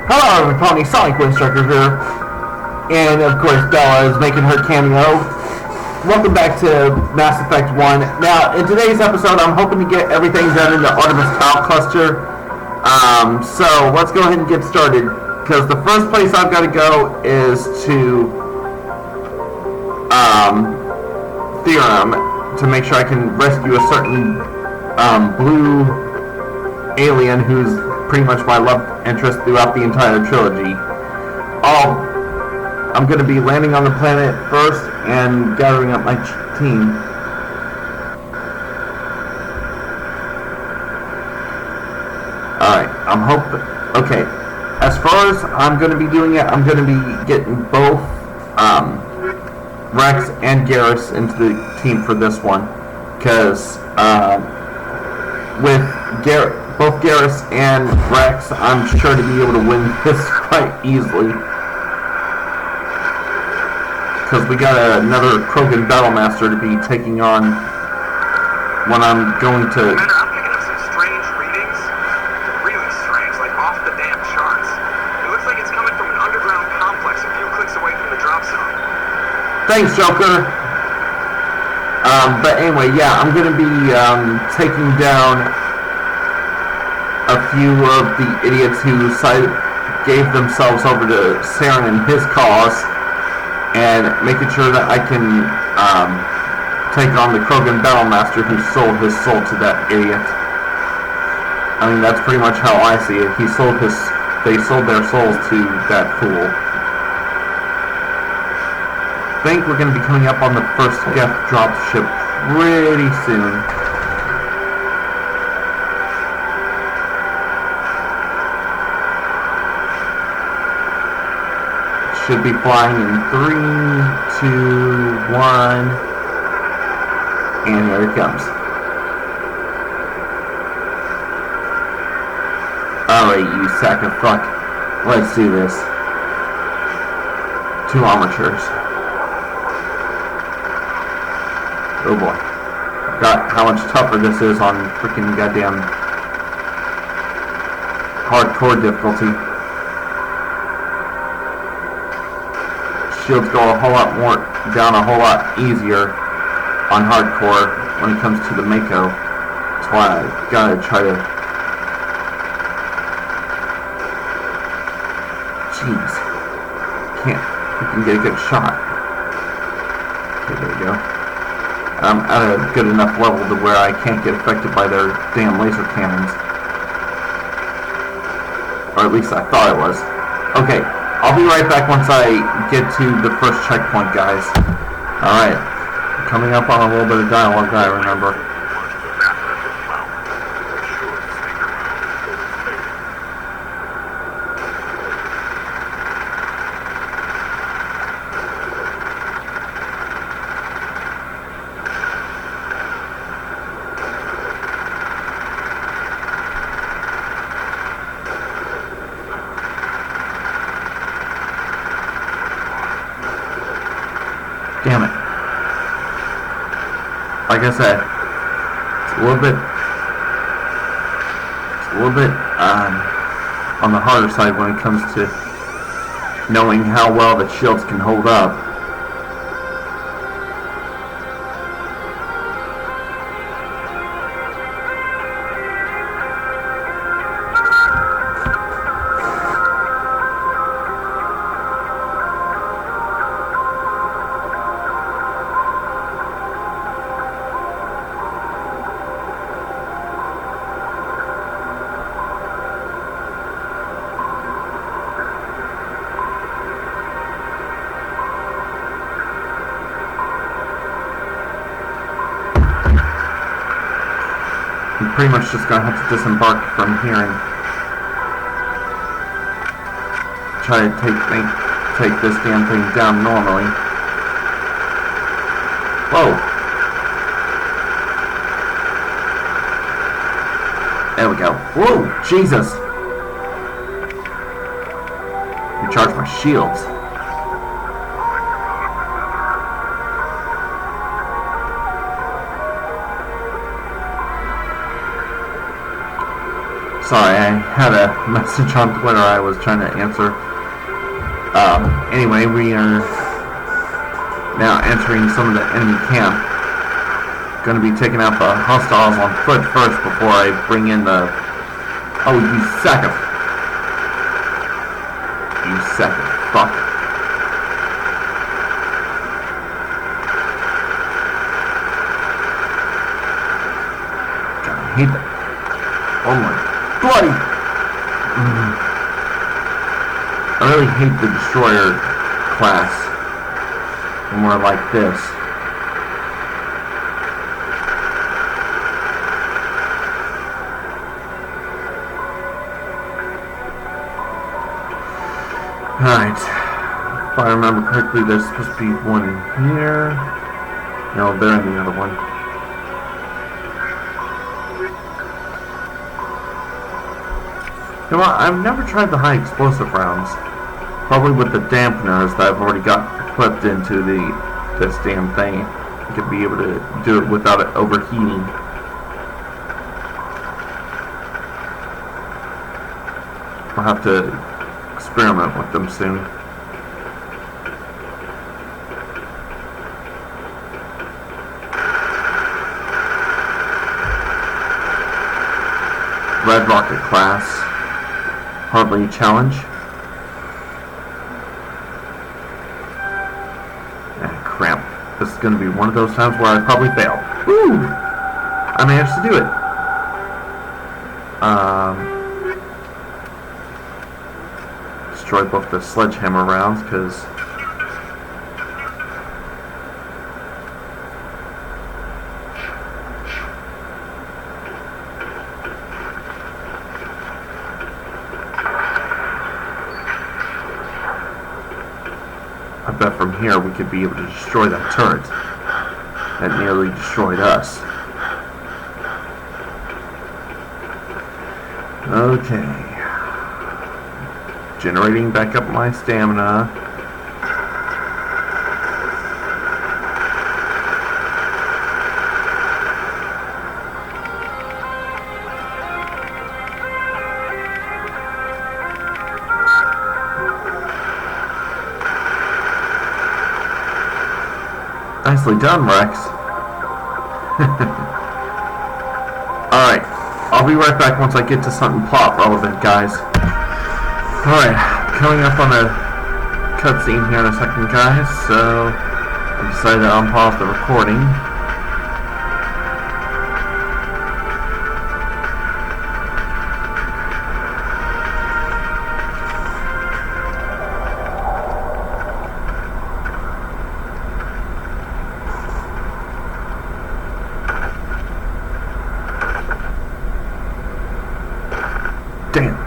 Hello everybody, Sonic Instructor here. And of course Bella is making her cameo. Welcome back to Mass Effect 1. Now, in today's episode, I'm hoping to get everything done in the Artemis Tau cluster. So let's go ahead and get started. Because the first place I've got to go is to Theorem to make sure I can rescue a certain blue alien who's pretty much my love interest throughout the entire trilogy. I'm going to be landing on the planet first and gathering up my team. Alright, I'm hoping... Okay, as far as I'm going to be doing it, I'm going to be getting both Rex and Garrus into the team for this one. Because with both Garrus and Rex, I'm sure to be able to win this fight easily. Because we got another Krogan Battlemaster to be taking on when I'm going to... Man, I'm picking up some strange readings. Really strange, like off the damn charts. It looks like it's coming from an underground complex a few clicks away from the drop zone. Thanks, Joker! But anyway, yeah, I'm going to be taking down a few of the idiots who gave themselves over to Saren and his cause, and making sure that I can take on the Krogan Battlemaster who sold his soul to that idiot. I mean, that's pretty much how I see it. They sold their souls to that fool. I think we're going to be coming up on the first Geth drop ship pretty soon. Should be flying in 3, 2, 1, and here it comes. Alright, you sack of fuck. Let's do this. 2 armatures. Oh boy. Forgot how much tougher this is on freaking goddamn hardcore difficulty. Shields go a whole lot more down a whole lot easier on hardcore when it comes to the Mako. That's why I gotta try to... Jeez. Can't freaking get a good shot. Okay, there we go. I'm at a good enough level to where I can't get affected by their damn laser cannons. Or at least I thought I was. Okay. I'll be right back once I get to the first checkpoint, guys. Alright. Coming up on a little bit of dialogue, I remember. Damn it. Like I said, it's a little bit on the harder side when it comes to knowing how well the shields can hold up. I'm pretty much just gonna have to disembark from here and try to take this damn thing down normally. Whoa! There we go. Whoa! Jesus! Recharge my shields. Sorry, I had a message on Twitter I was trying to answer. Anyway, we are now entering some of the enemy camp. Going to be taking out the hostiles on foot first before I bring in the... Oh, you sack of... You sack of fuck. God, I hate that. Oh my bloody... I really hate the destroyer class when we're like this. Alright, if I remember correctly, there's supposed to be one in here. No, they're in the other one. You know what, I've never tried the high explosive rounds. Probably with the dampeners that I've already got equipped into this damn thing. I could be able to do it without it overheating. I'll have to experiment with them soon. Red rocket class. Hardly a challenge. Ah, crap. This is going to be one of those times where I probably fail. Woo! I managed to do it. Destroy both the sledgehammer rounds, because... I bet from here we could be able to destroy that turret that nearly destroyed us. Okay. Generating back up my stamina. Nicely done, Rex. Alright, I'll be right back once I get to something plot relevant, guys. Alright, coming up on a cutscene here in a second, guys, so I decided to unpause the recording. Damn.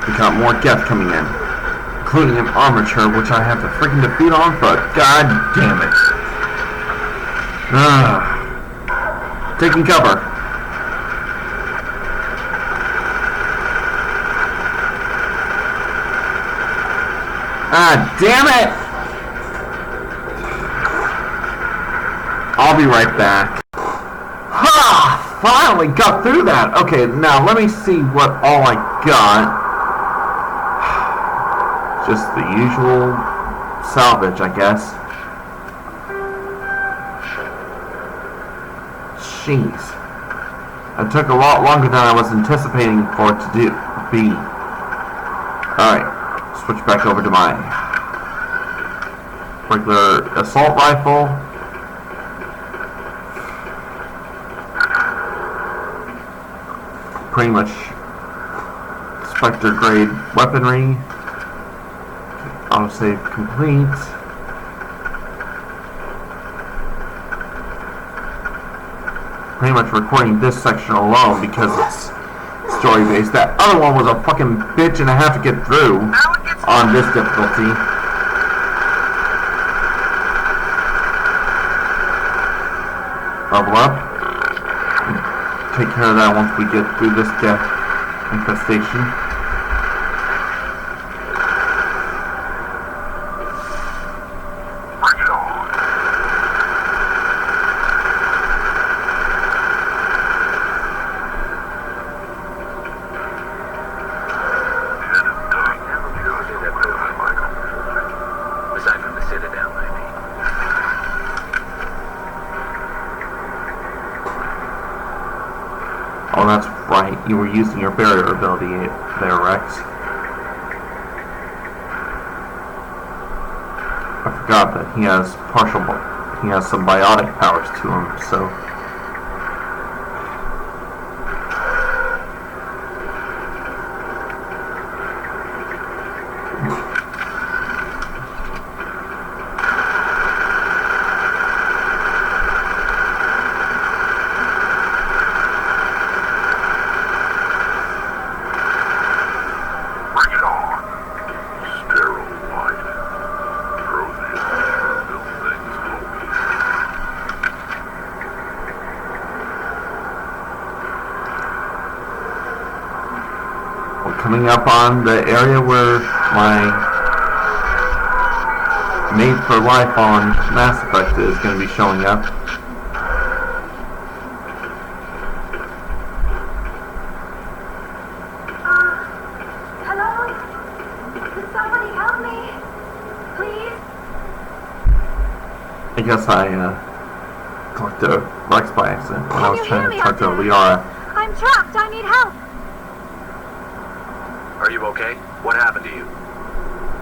We got more death coming in, including an armature, which I have to freaking defeat on foot. God damn it. Taking cover. Ah, damn it! I'll be right back. Ha! Finally got through that! Okay, now let me see what all I got. Just the usual salvage, I guess. Jeez. It took a lot longer than I was anticipating for it to be. Alright, switch back over to my regular assault rifle. Pretty much Spectre grade weaponry. Autosave complete. Pretty much recording this section alone because it's story based. That other one was a fucking bitch and I have to get through on this difficulty. Level up. Take care of that once we get through this death infestation. Bring it on. Oh, that's right. You were using your barrier ability there, Rex. I forgot that he has some biotic powers to him, so... Coming up on the area where my Made for Life on Mass Effect is going to be showing up. Hello? Can somebody help me? Please? I guess I talked to Rex by accident when I was trying to talk to Liara. I'm trapped. I need help. Are you okay? What happened to you?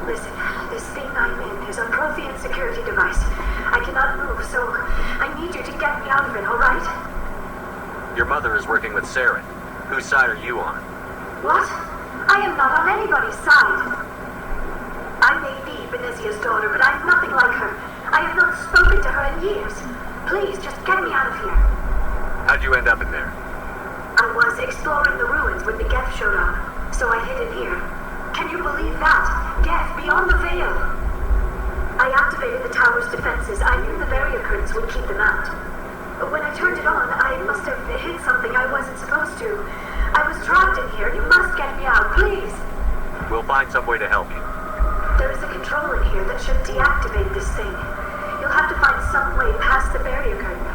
Listen, this thing I'm in is a Prothean security device. I cannot move, so I need you to get me out of it, alright? Your mother is working with Saren. Whose side are you on? What? I am not on anybody's side. I may be Benezia's daughter, but I'm nothing like her. I have not spoken to her in years. Please, just get me out of here. How'd you end up in there? I was exploring the ruins when the Geth showed up, so I hid in here. Can you believe that? Geth, beyond the veil. I activated the tower's defenses. I knew the barrier curtains would keep them out. But when I turned it on, I must have hit something I wasn't supposed to. I was trapped in here. You must get me out, please. We'll find some way to help you. There is a control in here that should deactivate this thing. You'll have to find some way past the barrier curtain.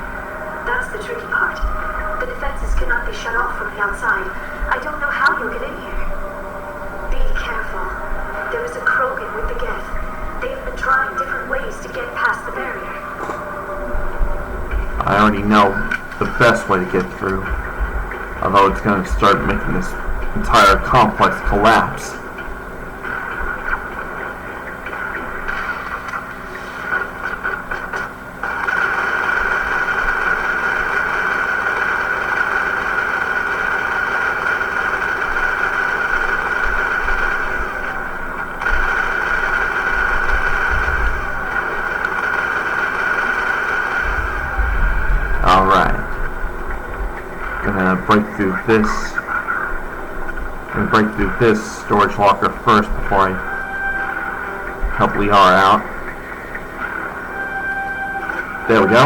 That's the tricky part. The defenses cannot be shut off from the outside. I don't know how you'll get in here. Be careful. There is a Krogan with the Geth. They've been trying different ways to get past the barrier. I already know the best way to get through. Although it's going to start making this entire complex collapse. Break through this storage locker first before I help Liara out. There we go.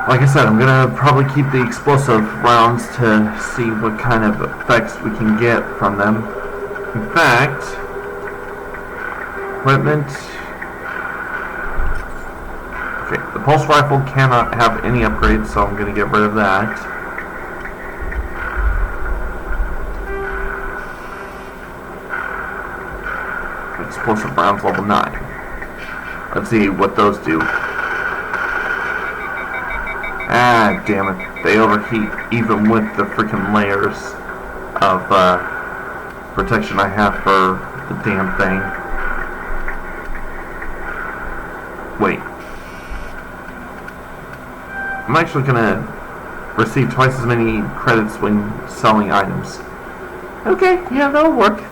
Like I said, I'm gonna probably keep the explosive rounds to see what kind of effects we can get from them. In fact, equipment. Okay, the pulse rifle cannot have any upgrades, so I'm gonna get rid of that. Explosive rounds level 9. Let's see what those do. Ah, damn it. They overheat even with the freaking layers of protection I have for the damn thing. Wait. I'm actually gonna receive twice as many credits when selling items. Okay, yeah, that'll work.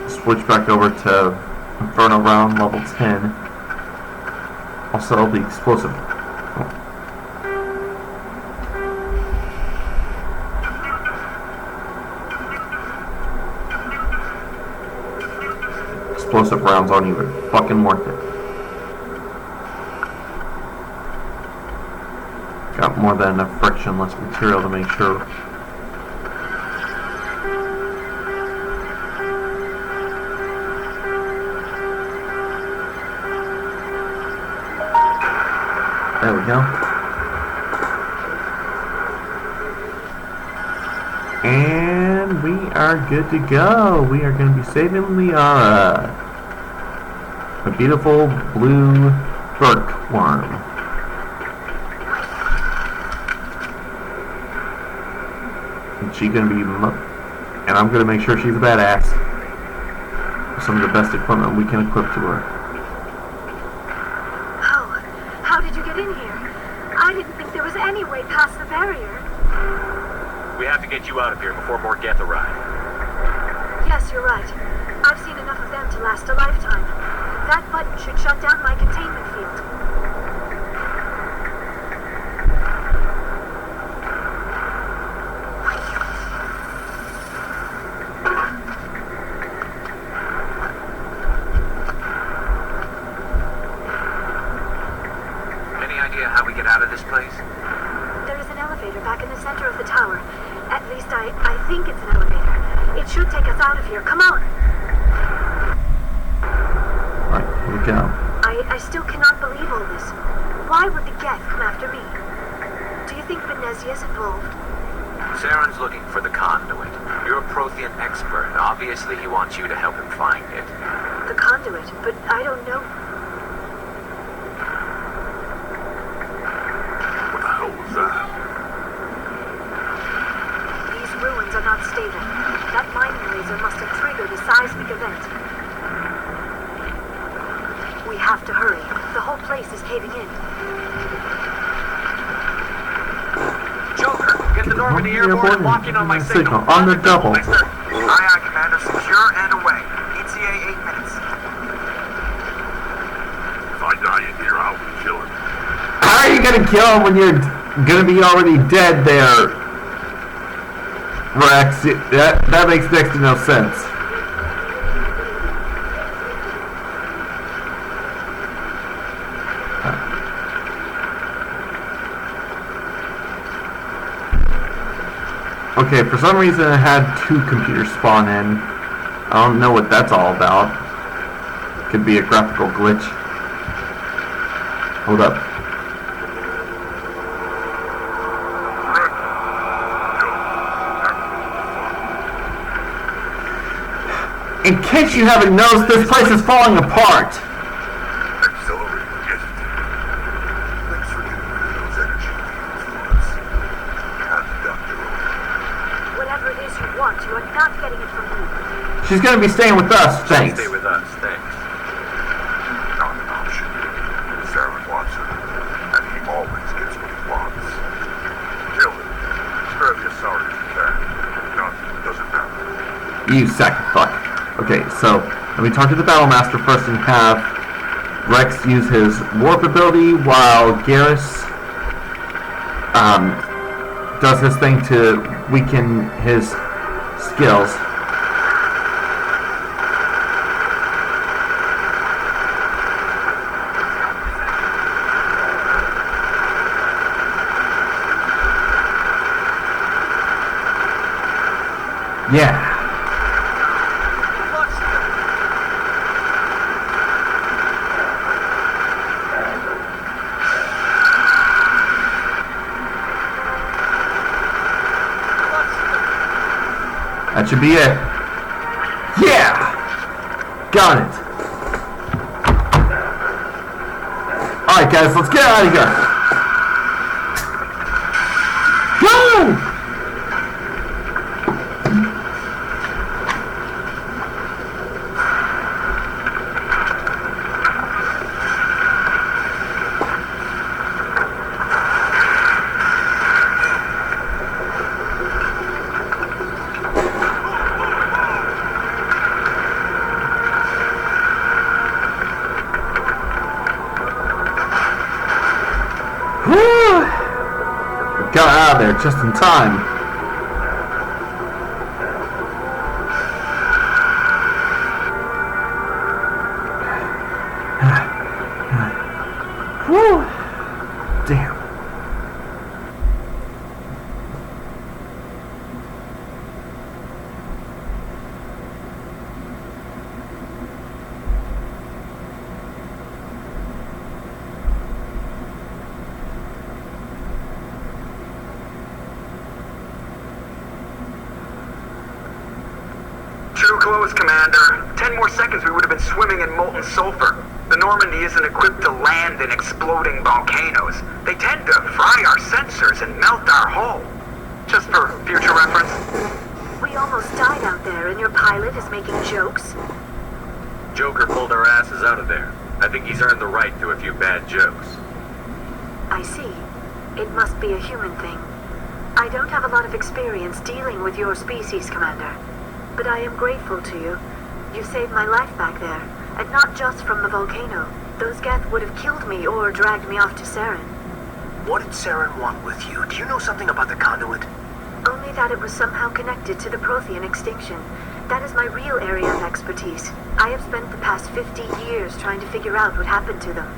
Switch back over to Inferno round level 10. Also the explosive. Explosive rounds aren't even fucking worth it. Got more than enough frictionless material to make sure. There we go. And we are good to go. We are going to be saving Liara. A beautiful blue Bookworm. And she's gonna be, and I'm gonna make sure she's a badass. Some of the best equipment we can equip to her. Oh, how did you get in here? I didn't think there was any way past the barrier. We have to get you out of here before more Geth arrive. Yes, you're right. I've seen enough of them to last a lifetime. That button should shut down my containment field. Any idea how we get out of this place? There is an elevator back in the center of the tower. At least I think it's an elevator. It should take us out of here. Come on! Alright, here we go. I still cannot believe all this. Why would the Geth come after me? Do you think Venezia's involved? Saren's looking for the conduit. You're a Prothean expert. Obviously, he wants you to help him find it. The conduit, but I don't know. What the hell was that? These ruins are not stable. That mining laser must have triggered a seismic event. We have to hurry. The whole place is caving in. Joker, get the Normandy airborne and lock in on my signal. On the double. Aye, aye, Commander. Secure and away. ETA 8 minutes. If I die in here, I'll kill him. How are you gonna kill him when you're gonna be already dead there, Rex? That makes next to no sense. Okay, for some reason I had two computers spawn in. I don't know what that's all about. Could be a graphical glitch. Hold up. In case you haven't noticed, this place is falling apart. Accelerate, get it. Thanks for getting rid of those energy fields for us. Conductor. Whatever it is you want, you are not getting it from me. She's gonna be staying with us, thanks. Stay with us, thanks. Not an option. Saren wants her, and he always gets what he wants. Kill him. Spare the Asari if you can. None doesn't matter. You sack of fuck. Okay, so let me talk to the Battle Master first and have Rex use his warp ability while Garrus does his thing to weaken his skills. Yeah. That should be it. Yeah! Got it. Alright guys, let's get out of here. Go! Got out of there just in time. Whew. Damn. Too close, Commander. 10 more seconds we would have been swimming in molten sulfur. The Normandy isn't equipped to land in exploding volcanoes. They tend to fry our sensors and melt our hull. Just for future reference. We almost died out there, and your pilot is making jokes? Joker pulled our asses out of there. I think he's earned the right to a few bad jokes. I see. It must be a human thing. I don't have a lot of experience dealing with your species, Commander. But I am grateful to you. You saved my life back there, and not just from the volcano. Those Geth would have killed me or dragged me off to Saren. What did Saren want with you? Do you know something about the conduit? Only that it was somehow connected to the Prothean extinction. That is my real area of expertise. I have spent the past 50 years trying to figure out what happened to them.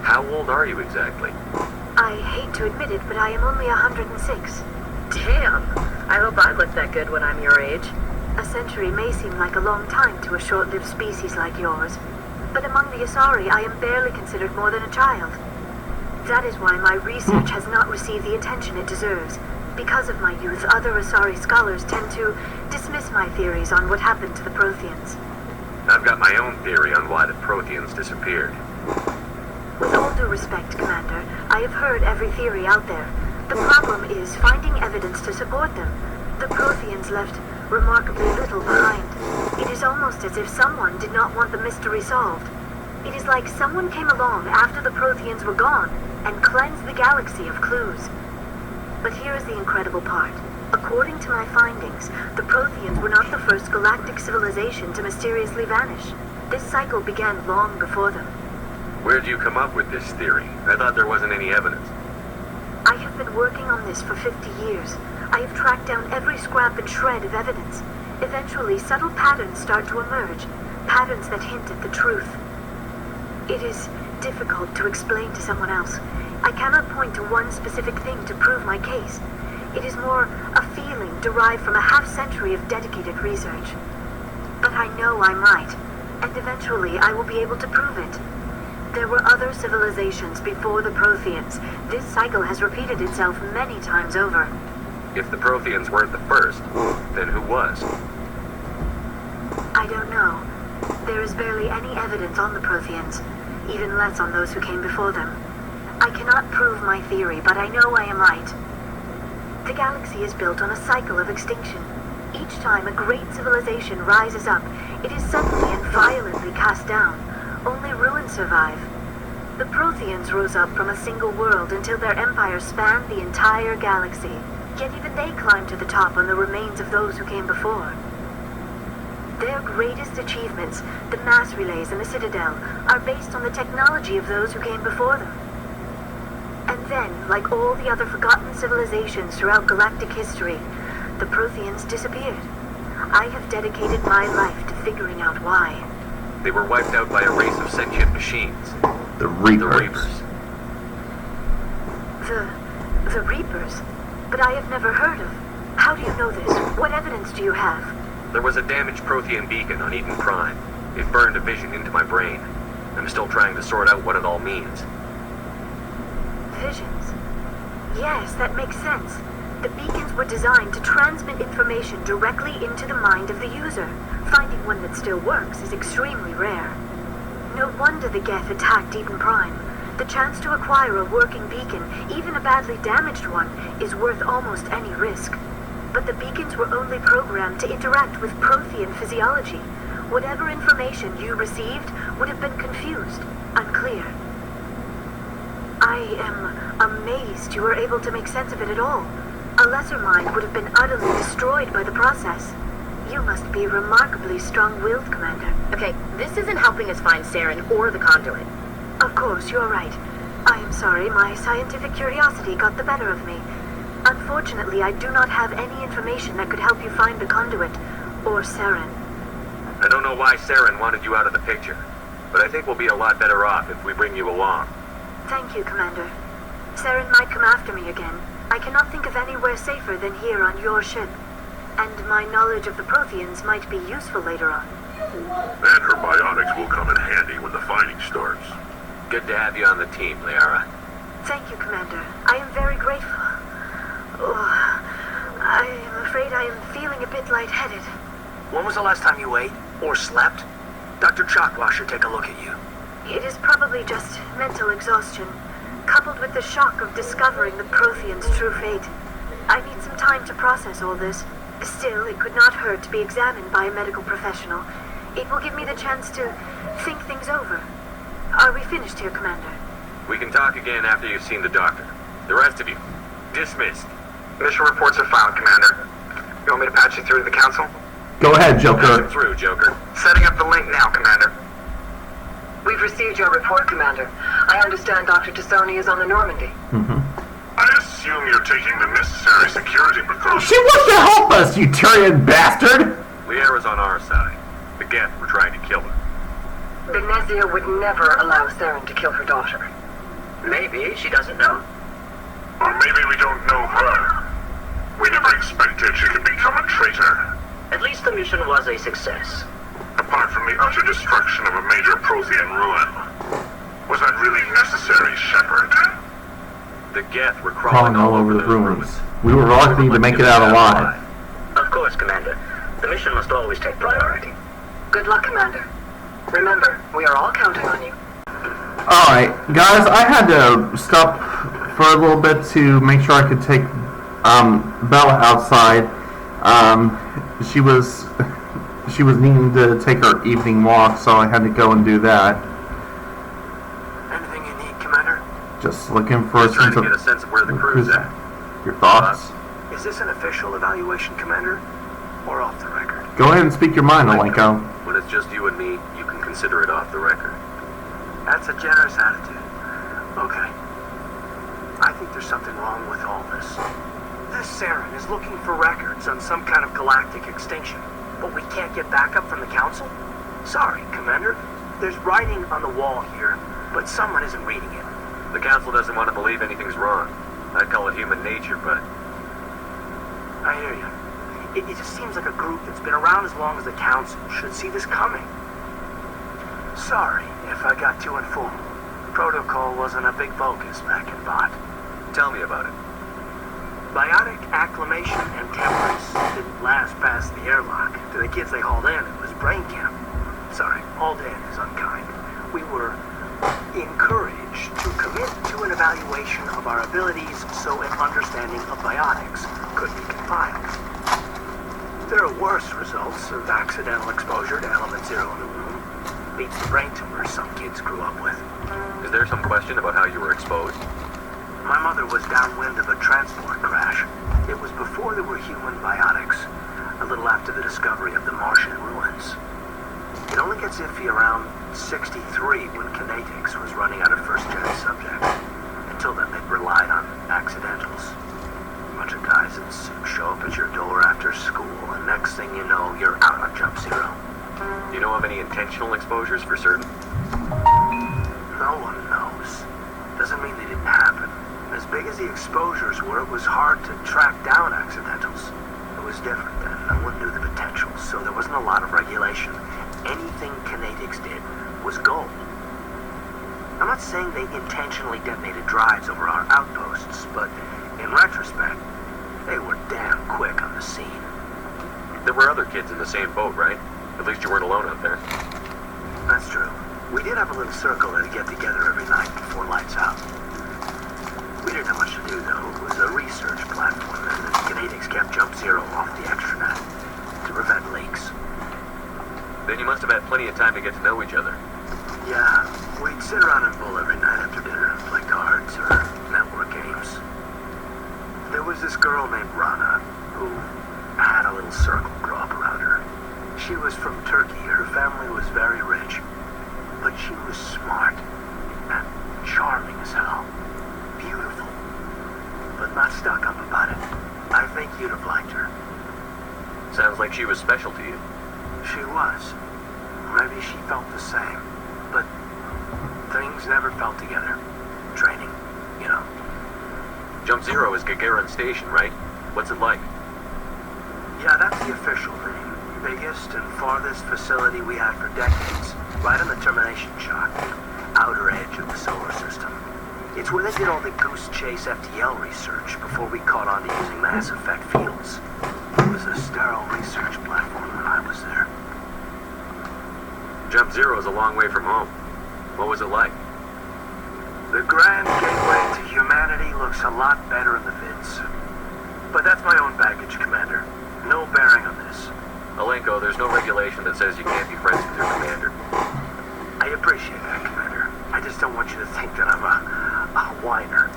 How old are you exactly? I hate to admit it, but I am only 106. Damn! I hope I look that good when I'm your age. A century may seem like a long time to a short-lived species like yours, but among the Asari, I am barely considered more than a child. That is why my research has not received the attention it deserves. Because of my youth, other Asari scholars tend to dismiss my theories on what happened to the Protheans. I've got my own theory on why the Protheans disappeared. With all due respect, Commander, I have heard every theory out there. The problem is finding evidence to support them. The Protheans left remarkably little behind. It is almost as if someone did not want the mystery solved. It is like someone came along after the Protheans were gone and cleansed the galaxy of clues. But here is the incredible part. According to my findings, the Protheans were not the first galactic civilization to mysteriously vanish. This cycle began long before them. Where'd you come up with this theory? I thought there wasn't any evidence. I have been working on this for 50 years. I have tracked down every scrap and shred of evidence. Eventually, subtle patterns start to emerge, patterns that hint at the truth. It is difficult to explain to someone else. I cannot point to one specific thing to prove my case. It is more a feeling derived from a half-century of dedicated research. But I know I'm right, and eventually I will be able to prove it. There were other civilizations before the Protheans. This cycle has repeated itself many times over. If the Protheans weren't the first, then who was? I don't know. There is barely any evidence on the Protheans, even less on those who came before them. I cannot prove my theory, but I know I am right. The galaxy is built on a cycle of extinction. Each time a great civilization rises up, it is suddenly and violently cast down. Only ruins survive. The Protheans rose up from a single world until their empire spanned the entire galaxy. Yet even they climbed to the top on the remains of those who came before. Their greatest achievements, the mass relays and the Citadel, are based on the technology of those who came before them. And then, like all the other forgotten civilizations throughout galactic history, the Protheans disappeared. I have dedicated my life to figuring out why. They were wiped out by a race of sentient machines. The Reapers. The Reapers. The Reapers? But I have never heard of. How do you know this? What evidence do you have? There was a damaged Prothean beacon on Eden Prime. It burned a vision into my brain. I'm still trying to sort out what it all means. Visions? Yes, that makes sense. The beacons were designed to transmit information directly into the mind of the user. Finding one that still works is extremely rare. No wonder the Geth attacked Eden Prime. The chance to acquire a working beacon, even a badly damaged one, is worth almost any risk. But the beacons were only programmed to interact with Prothean physiology. Whatever information you received would have been confused, unclear. I am amazed you were able to make sense of it at all. A lesser mind would have been utterly destroyed by the process. You must be remarkably strong-willed, Commander. Okay, this isn't helping us find Saren or the conduit. Of course, you're right. I am sorry, my scientific curiosity got the better of me. Unfortunately, I do not have any information that could help you find the conduit, or Saren. I don't know why Saren wanted you out of the picture, but I think we'll be a lot better off if we bring you along. Thank you, Commander. Saren might come after me again. I cannot think of anywhere safer than here on your ship. And my knowledge of the Protheans might be useful later on. And her bionics will come in handy when the fighting starts. Good to have you on the team, Liara. Thank you, Commander. I am very grateful. Oh, I am afraid I am feeling a bit lightheaded. When was the last time you ate? Or slept? Dr. Chakwa should take a look at you. It is probably just mental exhaustion, coupled with the shock of discovering the Prothean's true fate. I need some time to process all this. Still, it could not hurt to be examined by a medical professional. It will give me the chance to think things over. Are we finished here, Commander? We can talk again after you've seen the doctor. The rest of you, dismissed. Mission reports are filed, Commander. You want me to patch you through to the Council? Go ahead, Patch Joker. him through, Joker. Setting up the link now, Commander. We've received your report, Commander. I understand Dr. Tassoni is on the Normandy. I assume you're taking the necessary security precautions. She wants to help us, you Tyrian bastard! Liara's on our side. The Geth were trying to kill her. Benezia would never allow Saren to kill her daughter. Maybe she doesn't know. Or maybe we don't know her. We never expected she could become a traitor. At least the mission was a success. Apart from the utter destruction of a major Prothean ruin. Was that really necessary, Shepard? The Geth were Crawling all over the ruins. We were lucky to make it out alive. Of course, Commander. The mission must always take priority. Good luck, Commander. Remember, we are all counting on you. Alright, guys, I had to stop for a little bit to make sure I could take Bella outside. She was needing to take her evening walk, so I had to go and do that. Anything you need, Commander? Just looking for a Trying sense to of get a sense of where the crew's at. Your thoughts? Is this an official evaluation, Commander? Or off the record? Go ahead and speak your mind, Alenko. When it's just you and me, you can consider it off the record. That's a generous attitude. Okay. I think there's something wrong with all this. This Saren is looking for records on some kind of galactic extinction, but we can't get backup from the Council? Sorry, Commander. There's writing on the wall here, but someone isn't reading it. The Council doesn't want to believe anything's wrong. I'd call it human nature, but... I hear you. It just seems like a group that's been around as long as the Council should see this coming. Sorry if I got too informed. Protocol wasn't a big focus back in Bot. Tell me about it. Biotic acclimation and temperance didn't last past the airlock. To the kids they hauled in, it was brain camp. Sorry, hauled in is unkind. We were encouraged to commit to an evaluation of our abilities so an understanding of biotics could be compiled. There are worse results of accidental exposure to element zero in the room. Beats the brain tumors some kids grew up with. Is there some question about how you were exposed? My mother was downwind of a transport crash. It was before there were human biotics, a little after the discovery of the Martian ruins. It only gets iffy around 63 when kinetics was running out of first-gen subjects. Until then, they'd relied on accidentals. A bunch of guys in suits show up at your door after school, and next thing you know, you're out on jump zero. Do you know of any intentional exposures for certain? No one knows. Doesn't mean they didn't happen. As big as the exposures were, it was hard to track down accidentals. It was different then. No one knew the potential, so there wasn't a lot of regulation. Anything kinetics did was gold. I'm not saying they intentionally detonated drives over our outposts, but in retrospect, they were damn quick on the scene. There were other kids in the same boat, right? At least you weren't alone out there. That's true. We did have a little circle to get together every night before lights out. We didn't have much to do, though. It was a research platform, and the kinetics kept jump zero off the extranet to prevent leaks. Then you must have had plenty of time to get to know each other. Yeah, we'd sit around and bull every night after dinner and play cards or network games. There was this girl named Rana who had a little circle grow up around her. She was from Turkey. Her family was very rich, but she was smart and charming as hell. Beautiful, but not stuck up about it. I think you'd have liked her. Sounds like she was special to you. She was. Maybe she felt the same, but things never felt together. Training, you know. Jump Zero is Gagarin Station, right? What's it like? Yeah, that's the official name. Biggest and farthest facility we had for decades. Right on the termination shock, the outer edge of the solar system. It's where they did all the Goose Chase FTL research before we caught on to using mass effect fields. It was a sterile research platform when I was there. Jump Zero is a long way from home. What was it like? The Grand Gateway to humanity looks a lot better in the vids. But that's my own baggage, Commander. No bearing on this. Alenko, there's no regulation that says you can't be friends with your commander. I appreciate that, Commander. I just don't want you to think that I'm a whiner.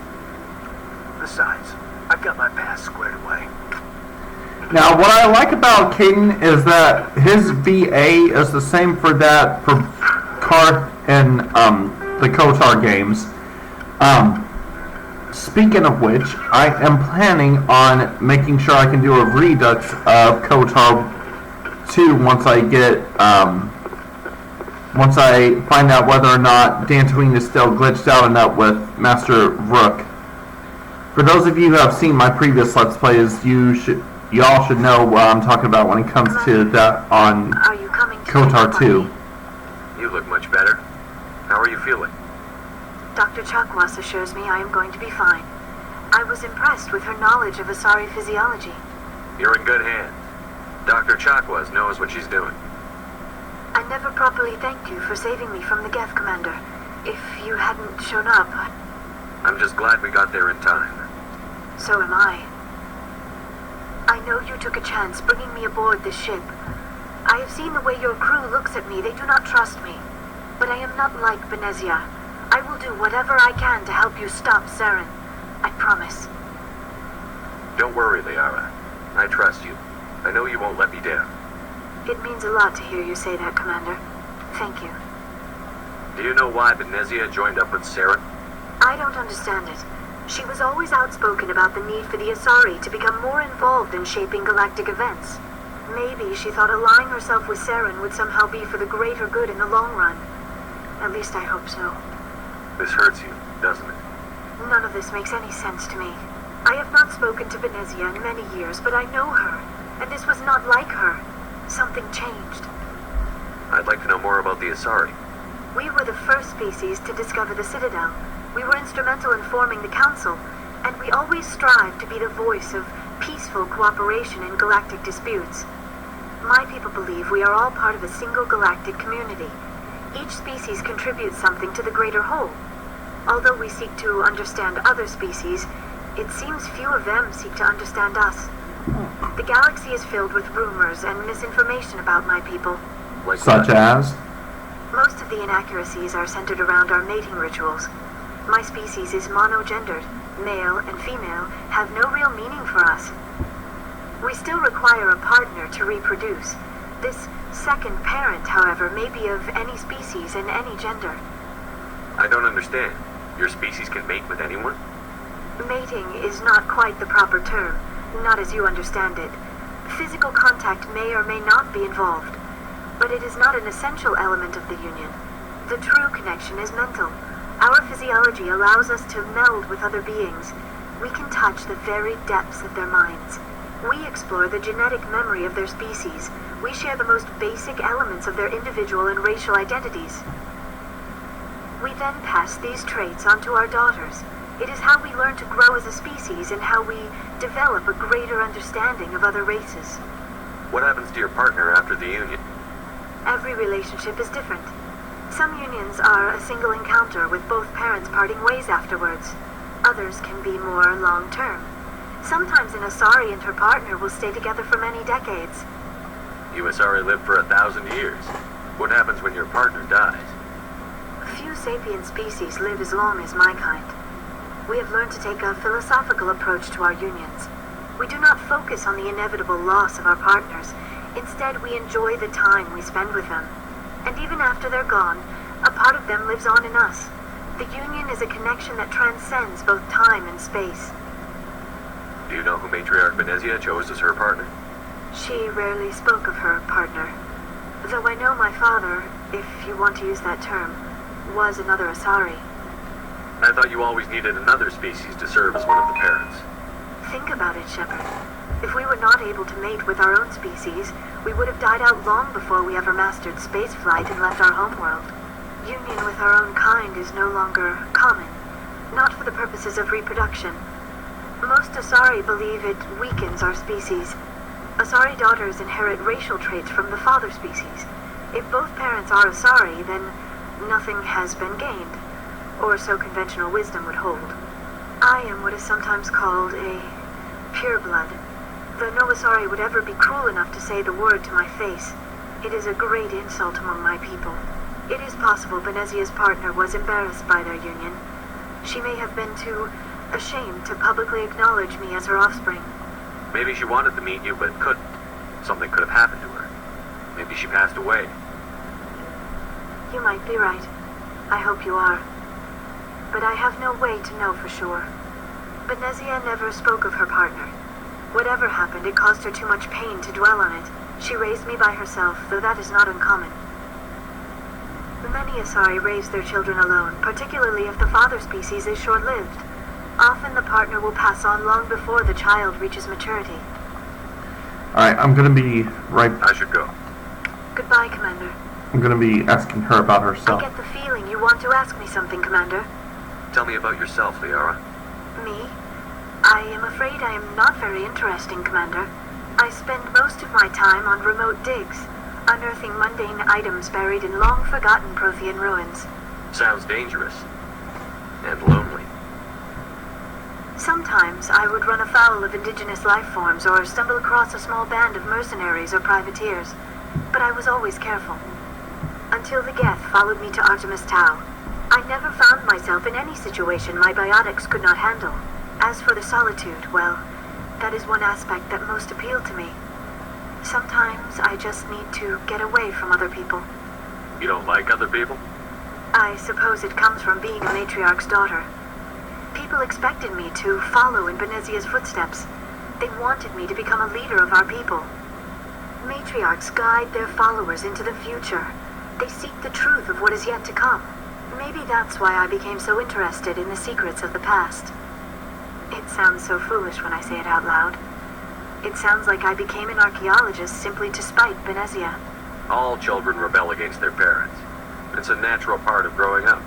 Besides, I've got my past squared away. Now, what I like about Caden is that his VA is the same for that for Karth and the KOTOR games. Speaking of which, I am planning on making sure I can do a redux of KOTOR 2 once I get once I find out whether or not Dantooine is still glitched out enough with Master Rook. For those of you who have seen my previous Let's Plays, y'all should know what I'm talking about when it comes to that on Are you coming to KOTOR 2. You look much better. How are you feeling? Dr. Chakwas assures me I am going to be fine. I was impressed with her knowledge of Asari physiology. You're in good hands. Dr. Chakwas knows what she's doing. I never properly thanked you for saving me from the Geth, Commander. If you hadn't shown up, I'm just glad we got there in time. so am I. I know you took a chance bringing me aboard this ship. I have seen the way your crew looks at me. They do not trust me. But I am not like Benezia. I will do whatever I can to help you stop Saren. I promise. Don't worry, Liara. I trust you. I know you won't let me down. It means a lot to hear you say that, Commander. Thank you. Do you know why Benezia joined up with Saren? I don't understand it. She was always outspoken about the need for the Asari to become more involved in shaping galactic events. Maybe she thought allying herself with Saren would somehow be for the greater good in the long run. At least I hope so. This hurts you, doesn't it? None of this makes any sense to me. I have not spoken to Benezia in many years, but I know her, and this was not like her. Something changed. I'd like to know more about the Asari. We were the first species to discover the Citadel. We were instrumental in forming the Council, and we always strive to be the voice of peaceful cooperation in galactic disputes. My people believe we are all part of a single galactic community. Each species contributes something to the greater whole. Although we seek to understand other species, it seems few of them seek to understand us. The galaxy is filled with rumors and misinformation about my people. Like Such what? as? Most of the inaccuracies are centered around our mating rituals. My species is monogendered. Male and female have no real meaning for us. We still require a partner to reproduce. This second parent, however, may be of any species and any gender. I don't understand. Your species can mate with anyone? Mating is not quite the proper term, not as you understand it. Physical contact may or may not be involved, but it is not an essential element of the union. The true connection is mental. Our physiology allows us to meld with other beings. We can touch the very depths of their minds. We explore the genetic memory of their species. We share the most basic elements of their individual and racial identities. We then pass these traits on to our daughters. It is how we learn to grow as a species and how we develop a greater understanding of other races. What happens to your partner after the union? Every relationship is different. Some unions are a single encounter with both parents parting ways afterwards. Others can be more long-term. Sometimes an Asari and her partner will stay together for many decades. You Asari lived for 1,000 years. What happens when your partner dies? Few sapient species live as long as my kind. We have learned to take a philosophical approach to our unions. We do not focus on the inevitable loss of our partners. Instead, we enjoy the time we spend with them. And even after they're gone, a part of them lives on in us. The union is a connection that transcends both time and space. Do you know who Matriarch Benezia chose as her partner? She rarely spoke of her partner. Though I know my father, if you want to use that term, was another Asari. I thought you always needed another species to serve as one of the parents. Think about it, Shepard. If we were not able to mate with our own species, we would have died out long before we ever mastered spaceflight and left our homeworld. Union with our own kind is no longer common, not for the purposes of reproduction. Most Asari believe it weakens our species. Asari daughters inherit racial traits from the father species. If both parents are Asari, then nothing has been gained, or so conventional wisdom would hold. I am what is sometimes called a pureblood. Though no Asari would ever be cruel enough to say the word to my face, it is a great insult among my people. It is possible Benezia's partner was embarrassed by their union. She may have been too ashamed to publicly acknowledge me as her offspring. Maybe she wanted to meet you, but couldn't. Something could have happened to her. Maybe she passed away. You might be right. I hope you are. But I have no way to know for sure. Benezia never spoke of her partner. Whatever happened, it caused her too much pain to dwell on it. She raised me by herself, though that is not uncommon. Many Asari raise their children alone, particularly if the father species is short-lived. Often the partner will pass on long before the child reaches maturity. Alright, I'm gonna be right... I should go. Goodbye, Commander. I'm gonna be asking her about herself. I get the feeling you want to ask me something, Commander. Tell me about yourself, Liara. Me? I am afraid I am not very interesting, Commander. I spend most of my time on remote digs, unearthing mundane items buried in long-forgotten Prothean ruins. Sounds dangerous. And lonely. Sometimes I would run afoul of indigenous life forms or stumble across a small band of mercenaries or privateers, but I was always careful. Until the Geth followed me to Artemis Tau. I never found myself in any situation my biotics could not handle. As for the solitude, well, that is one aspect that most appealed to me. Sometimes I just need to get away from other people. You don't like other people? I suppose it comes from being a matriarch's daughter. People expected me to follow in Benezia's footsteps. They wanted me to become a leader of our people. Matriarchs guide their followers into the future. They seek the truth of what is yet to come. Maybe that's why I became so interested in the secrets of the past. It sounds so foolish when I say it out loud. It sounds like I became an archaeologist simply to spite Benezia. All children rebel against their parents. It's a natural part of growing up.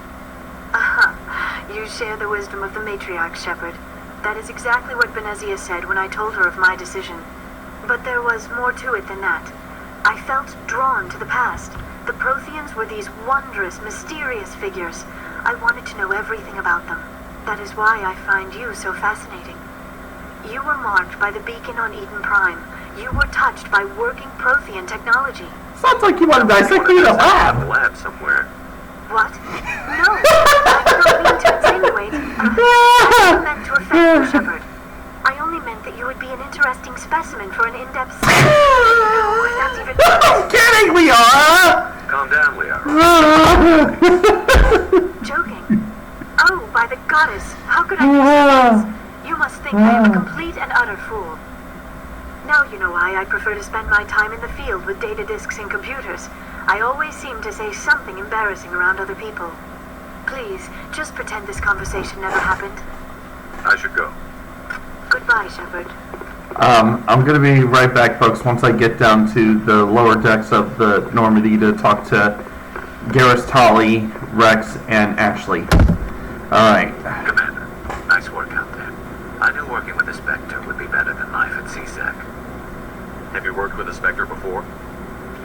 You share the wisdom of the matriarch, Shepard. That is exactly what Benezia said when I told her of my decision. But there was more to it than that. I felt drawn to the past. The Protheans were these wondrous, mysterious figures. I wanted to know everything about them. That is why I find you so fascinating. You were marked by the beacon on Eden Prime. You were touched by working Prothean technology. Sounds like you want to dissect me in a A lab. lab somewhere. What? No, I did not mean to insinuate. I meant to offend you, Shepard. I only meant that you would be an interesting specimen for an in-depth study. No, that's even I'm kidding, Liara! Calm down, Liara. joking. Oh, by the goddess, how could I be serious? You must think I am a complete and utter fool. Now you know why I prefer to spend my time in the field with data disks and computers. I always seem to say something embarrassing around other people. Please, just pretend this conversation never happened. I should go. Goodbye, Shepard. I'm gonna be right back, folks, once I get down to the lower decks of the Normandy to talk to Garrus, Tolly, Rex, and Ashley. Alright. Commander, nice work out there. I knew working with a Spectre would be better than life at CSEC. Have you worked with a Spectre before?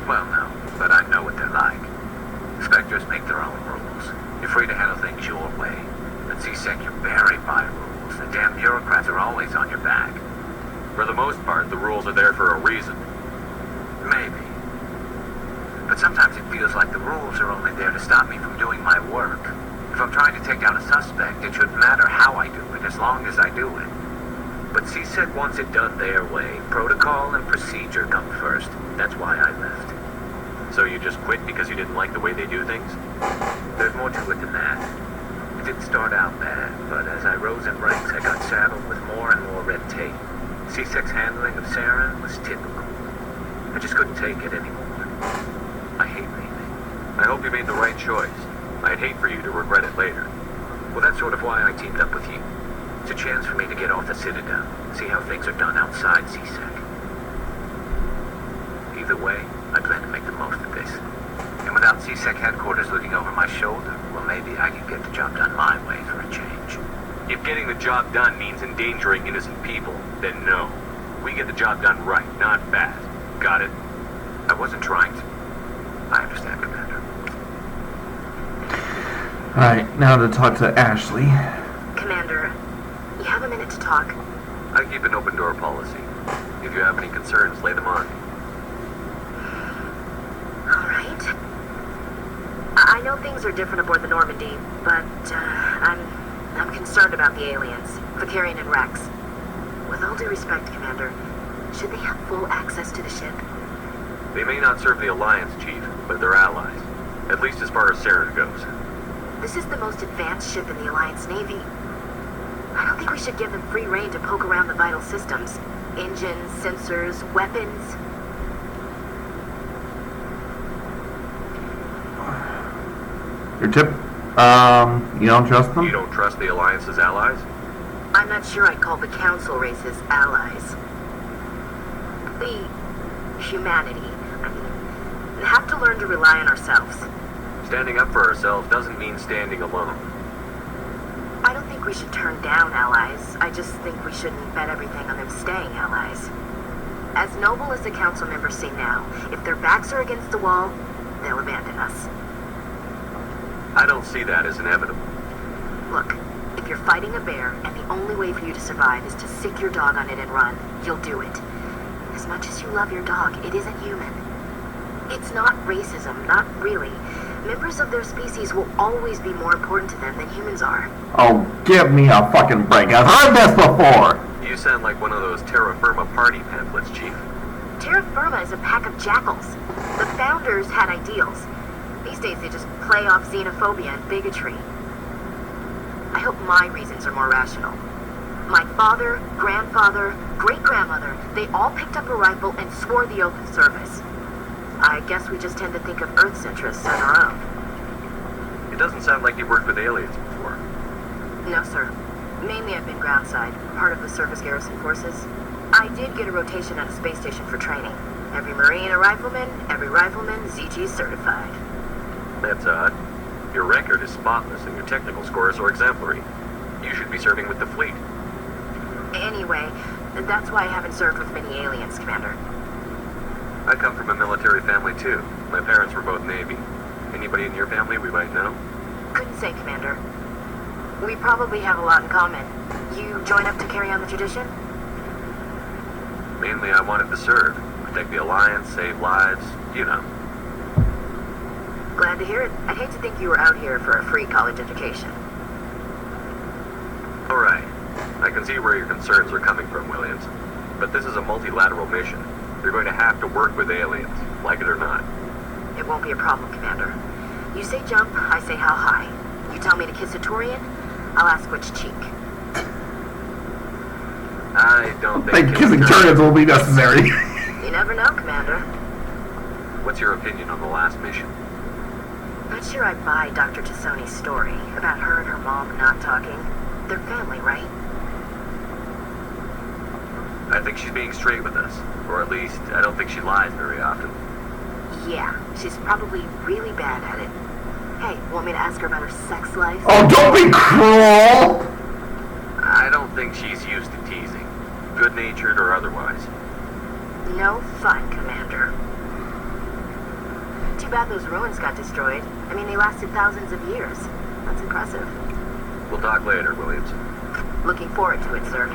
Well, no, but I know what they're like. Spectres make their own rules. You're free to handle things your way. At CSEC, you're buried by rules. The damn bureaucrats are always on your back. For the most part, the rules are there for a reason. Maybe. But sometimes it feels like the rules are only there to stop me from doing my work. If I'm trying to take down a suspect, it shouldn't matter how I do it, as long as I do it. But CSEC wants it done their way. Protocol and procedure come first. That's why I left. So you just quit because you didn't like the way they do things? There's more to it than that. It didn't start out bad, but as I rose in ranks, I got saddled with more and more red tape. CSEC's handling of Saren was typical. I just couldn't take it anymore. I hate leaving. I hope you made the right choice. I'd hate for you to regret it later. Well, that's sort of why I teamed up with you. It's a chance for me to get off the Citadel, see how things are done outside CSEC. Either way, I plan to make the most of this. And without CSEC headquarters looking over my shoulder, well, maybe I can get the job done my way for a change. If getting the job done means endangering innocent people, then no. We get the job done right, not fast. Got it? I wasn't trying to. I understand, Commander. Alright, now to talk to Ashley. Commander, you have a minute to talk. I keep an open door policy. If you have any concerns, lay them on. Alright. I know things are different aboard the Normandy, but I'm concerned about the aliens, Vicarian and Rex. With all due respect, Commander, should they have full access to the ship? They may not serve the Alliance, Chief, but they're allies. At least as far as Saren goes. This is the most advanced ship in the Alliance Navy. I don't think we should give them free rein to poke around the vital systems. Engines, sensors, weapons. Your tip? You don't trust them? You don't trust the Alliance's allies? I'm not sure I'd call the Council races allies. The humanity, have to learn to rely on ourselves. Standing up for ourselves doesn't mean standing alone. I don't think we should turn down allies. I just think we shouldn't bet everything on them staying allies. As noble as the Council members say now, if their backs are against the wall, they'll abandon us. I don't see that as inevitable. Look, if you're fighting a bear and the only way for you to survive is to sick your dog on it and run, you'll do it. As much as you love your dog, it isn't human. It's not racism, not really. Members of their species will always be more important to them than humans are. Oh, give me a fucking break. I've heard this before! You sound like one of those Terra Firma party pamphlets, Chief. Terra Firma is a pack of jackals. The founders had ideals. These days they just play off xenophobia and bigotry. I hope my reasons are more rational. My father, grandfather, great-grandmother, they all picked up a rifle and swore the oath of service. I guess we just tend to think of Earth's interests as our own. It doesn't sound like you worked with aliens before. No, sir. Mainly I've been groundside, part of the surface garrison forces. I did get a rotation at a space station for training. Every Marine a rifleman, every rifleman ZG certified. That's odd. Your record is spotless and your technical scores are exemplary. You should be serving with the fleet. Anyway, that's why I haven't served with many aliens, Commander. I come from a military family too. My parents were both Navy. Anybody in your family we might know? Couldn't say, Commander. We probably have a lot in common. You join up to carry on the tradition? Mainly I wanted to serve. Protect the Alliance, save lives, you know. Glad to hear it. I'd hate to think you were out here for a free college education. Alright. I can see where your concerns are coming from, Williams. But this is a multilateral mission. You're going to have to work with aliens, like it or not. It won't be a problem, Commander. You say jump, I say how high. You tell me to kiss a Turian, I'll ask which cheek. I don't think Kissing Turians will be necessary. You never know, Commander. What's your opinion on the last mission? Not sure I buy Dr. Tassoni's story about her and her mom not talking. They're family, right? I think she's being straight with us. Or at least, I don't think she lies very often. Yeah, she's probably really bad at it. Hey, want me to ask her about her sex life? Oh, don't be cruel! I don't think she's used to teasing. Good-natured or otherwise. No fun, Commander. Too bad those ruins got destroyed. I mean, they lasted thousands of years. That's impressive. We'll talk later, Williams. Looking forward to it, sir.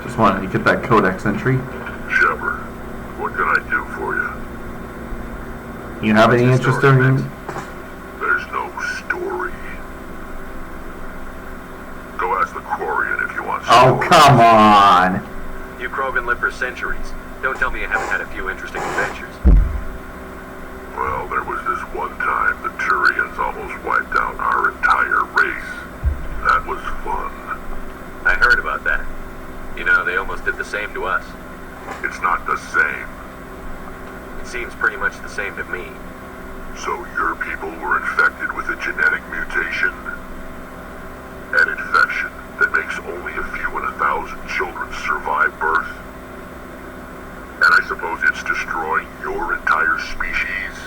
Just wanted to get that codex entry. Shepard, what can I do for you? You have any What's your interest story, in... Vince? There's no story. Go ask the Quarian if you want Oh, stories. come on! You Krogan lived for centuries. Don't tell me you haven't had a few interesting adventures. Well, there was this one time the Turians almost wiped out our entire race. That was fun. I heard about that. You know, they almost did the same to us. It's not the same. It seems pretty much the same to me. So your people were infected with a genetic mutation? An infection that makes only a few in 1,000 children survive birth? And I suppose it's destroying your entire species?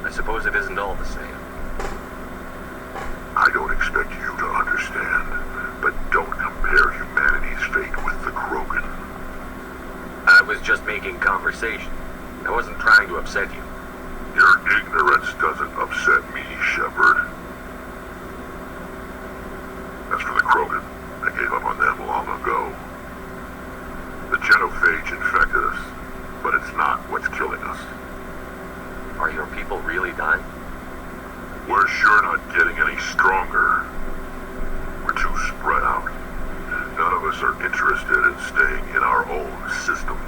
I suppose it isn't all the same. I don't expect you to understand, but don't compare humanity's fate with the Krogan. I was just making conversation. I wasn't trying to upset you. Your ignorance doesn't upset me, Shepard. As for the Krogan, I gave up on them long ago. The genophage infected us, but it's not what's killing us. Are your people really dying? We're sure not getting any stronger. We're too spread out. None of us are interested in staying in our own system.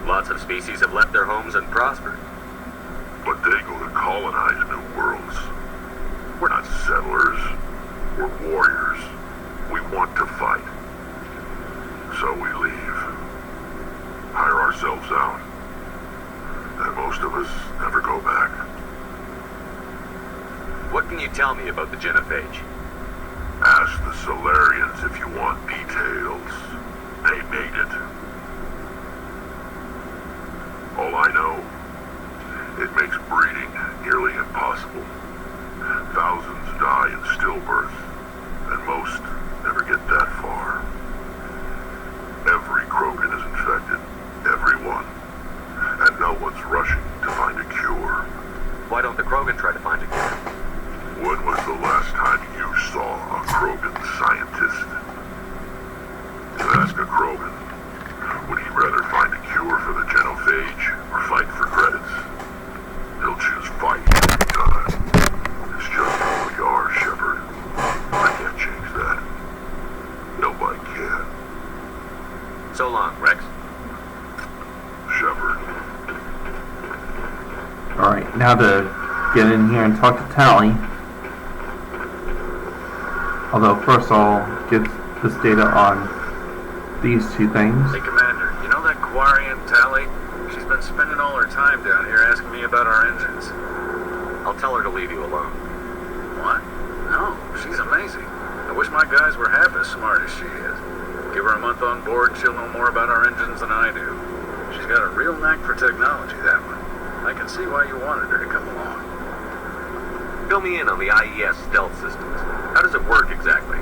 Lots of species have left their homes and prospered. But they go to colonize new worlds. We're not settlers. We're warriors. We want to fight. So we leave. Hire ourselves out. And most of us never go back. What can you tell me about the genophage? Ask the Solarians if you want details. They made it. All I know, it makes breeding nearly impossible. Thousands die in stillbirth, and most never get that far. Every Krogan is infected. Everyone. And no one's rushing to find a cure. Why don't the Krogan try to find a cure? When was the last time you saw a Krogan scientist? You ask a Krogan, would he rather find a cure for the genophage or fight for credits? He'll choose fight every time. It's just who we are, Shepard. I can't change that. Nobody can. So long, Rex. Shepard. Alright, now to get in here and talk to Tally. Although first I'll get this data on these two things. Hey, Commander, you know that Quarian Tally? She's been spending all her time down here asking me about our engines. I'll tell her to leave you alone. What? No, she's amazing. I wish my guys were half as smart as she is. Give her a month on board and she'll know more about our engines than I do. She's got a real knack for technology, that one. I can see why you wanted her to come along. Fill me in on the IES stealth systems. How does it work exactly?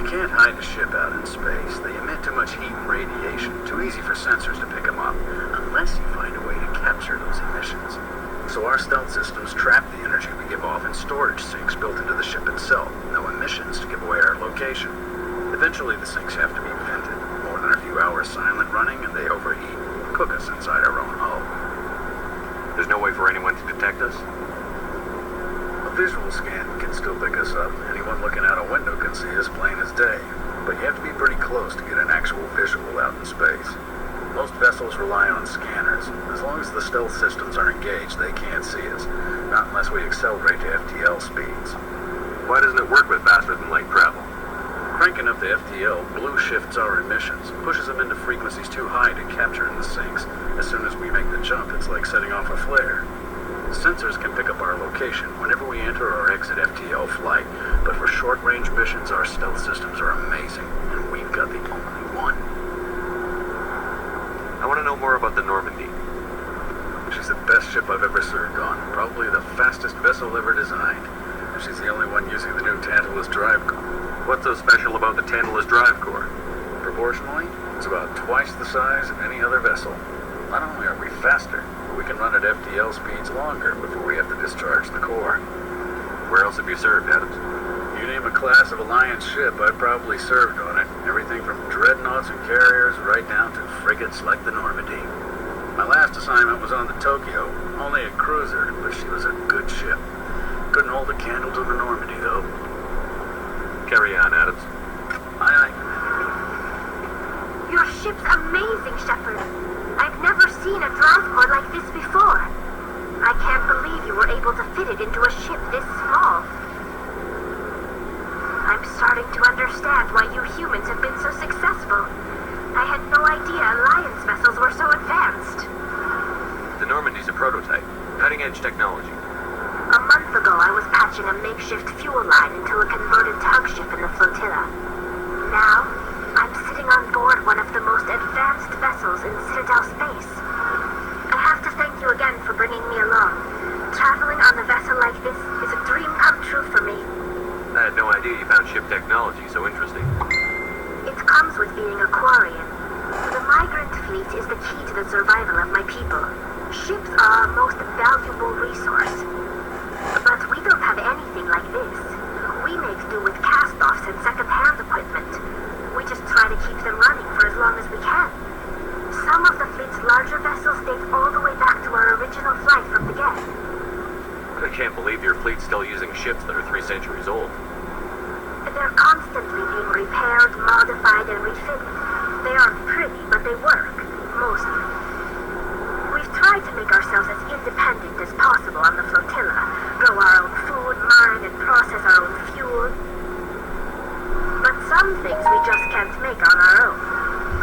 You can't hide a ship out in space. They emit too much heat and radiation. Too easy for sensors to pick them up, unless you find a way to capture those emissions. So our stealth systems trap the energy we give off in storage sinks built into the ship itself. No emissions to give away our location. Eventually the sinks have to be vented. More than a few hours silent running and they overheat. Cook us inside our own hull. There's no way for anyone to detect us? A visual scan can still pick us up. Anyone looking out a window can see us plain as day. But you have to be pretty close to get an actual visual out in space. Most vessels rely on scanners. As long as the stealth systems are engaged, they can't see us. Not unless we accelerate to FTL speeds. Why doesn't it work with faster than light travel? Cranking up the FTL blue shifts our emissions, pushes them into frequencies too high to capture in the sinks. As soon as we make the jump, it's like setting off a flare. Sensors can pick up our location whenever we enter or exit FTL flight, but for short-range missions, our stealth systems are amazing, and we've got the only one. I want to know more about the Normandy. She's the best ship I've ever served on, probably the fastest vessel ever designed. She's the only one using the new Tantalus drive core. What's so special about the Tantalus drive core? Proportionally, it's about twice the size of any other vessel. Not only are we faster, but we can run at FTL speeds longer before we have to discharge the core. Where else have you served, Adams? You name a class of Alliance ship, I've probably served on it. Everything from dreadnoughts and carriers right down to frigates like the Normandy. My last assignment was on the Tokyo, only a cruiser, but she was a good ship. Couldn't hold a candle to the Normandy, though. Carry on, Adams. Aye, aye. Your ship's amazing, Shepard. I've never seen a drive core like this before. I can't believe you were able to fit it into a ship this small. I'm starting to understand why you humans have been so successful. I had no idea Alliance vessels were so advanced. The Normandy's a prototype. Cutting-edge technology. A month ago, I was patching a makeshift fuel line into a converted tug ship in the flotilla. Now, I'm sitting on board one of the most advanced vessels in Citadel space. I have to thank you again for bringing me along. Traveling on a vessel like this is a dream come true for me. I had no idea you found ship technology so interesting. It comes with being a Quarian. For the migrant fleet is the key to the survival of my people. Ships are our most valuable resource. But we don't have anything like this. We make do with cast-offs and second-hand equipment. We just try to keep them running for as long as we can. Some of the fleet's larger vessels date all the way back to our original flight from the Geth. I can't believe your fleet's still using ships that are 3 centuries old. They're constantly being repaired, modified, and refitted. They aren't pretty, but they work. Mostly. We've tried to make ourselves as independent as possible on the flotilla. Grow our own food, mine, and process our own fuel. But some things we just can't make on our own.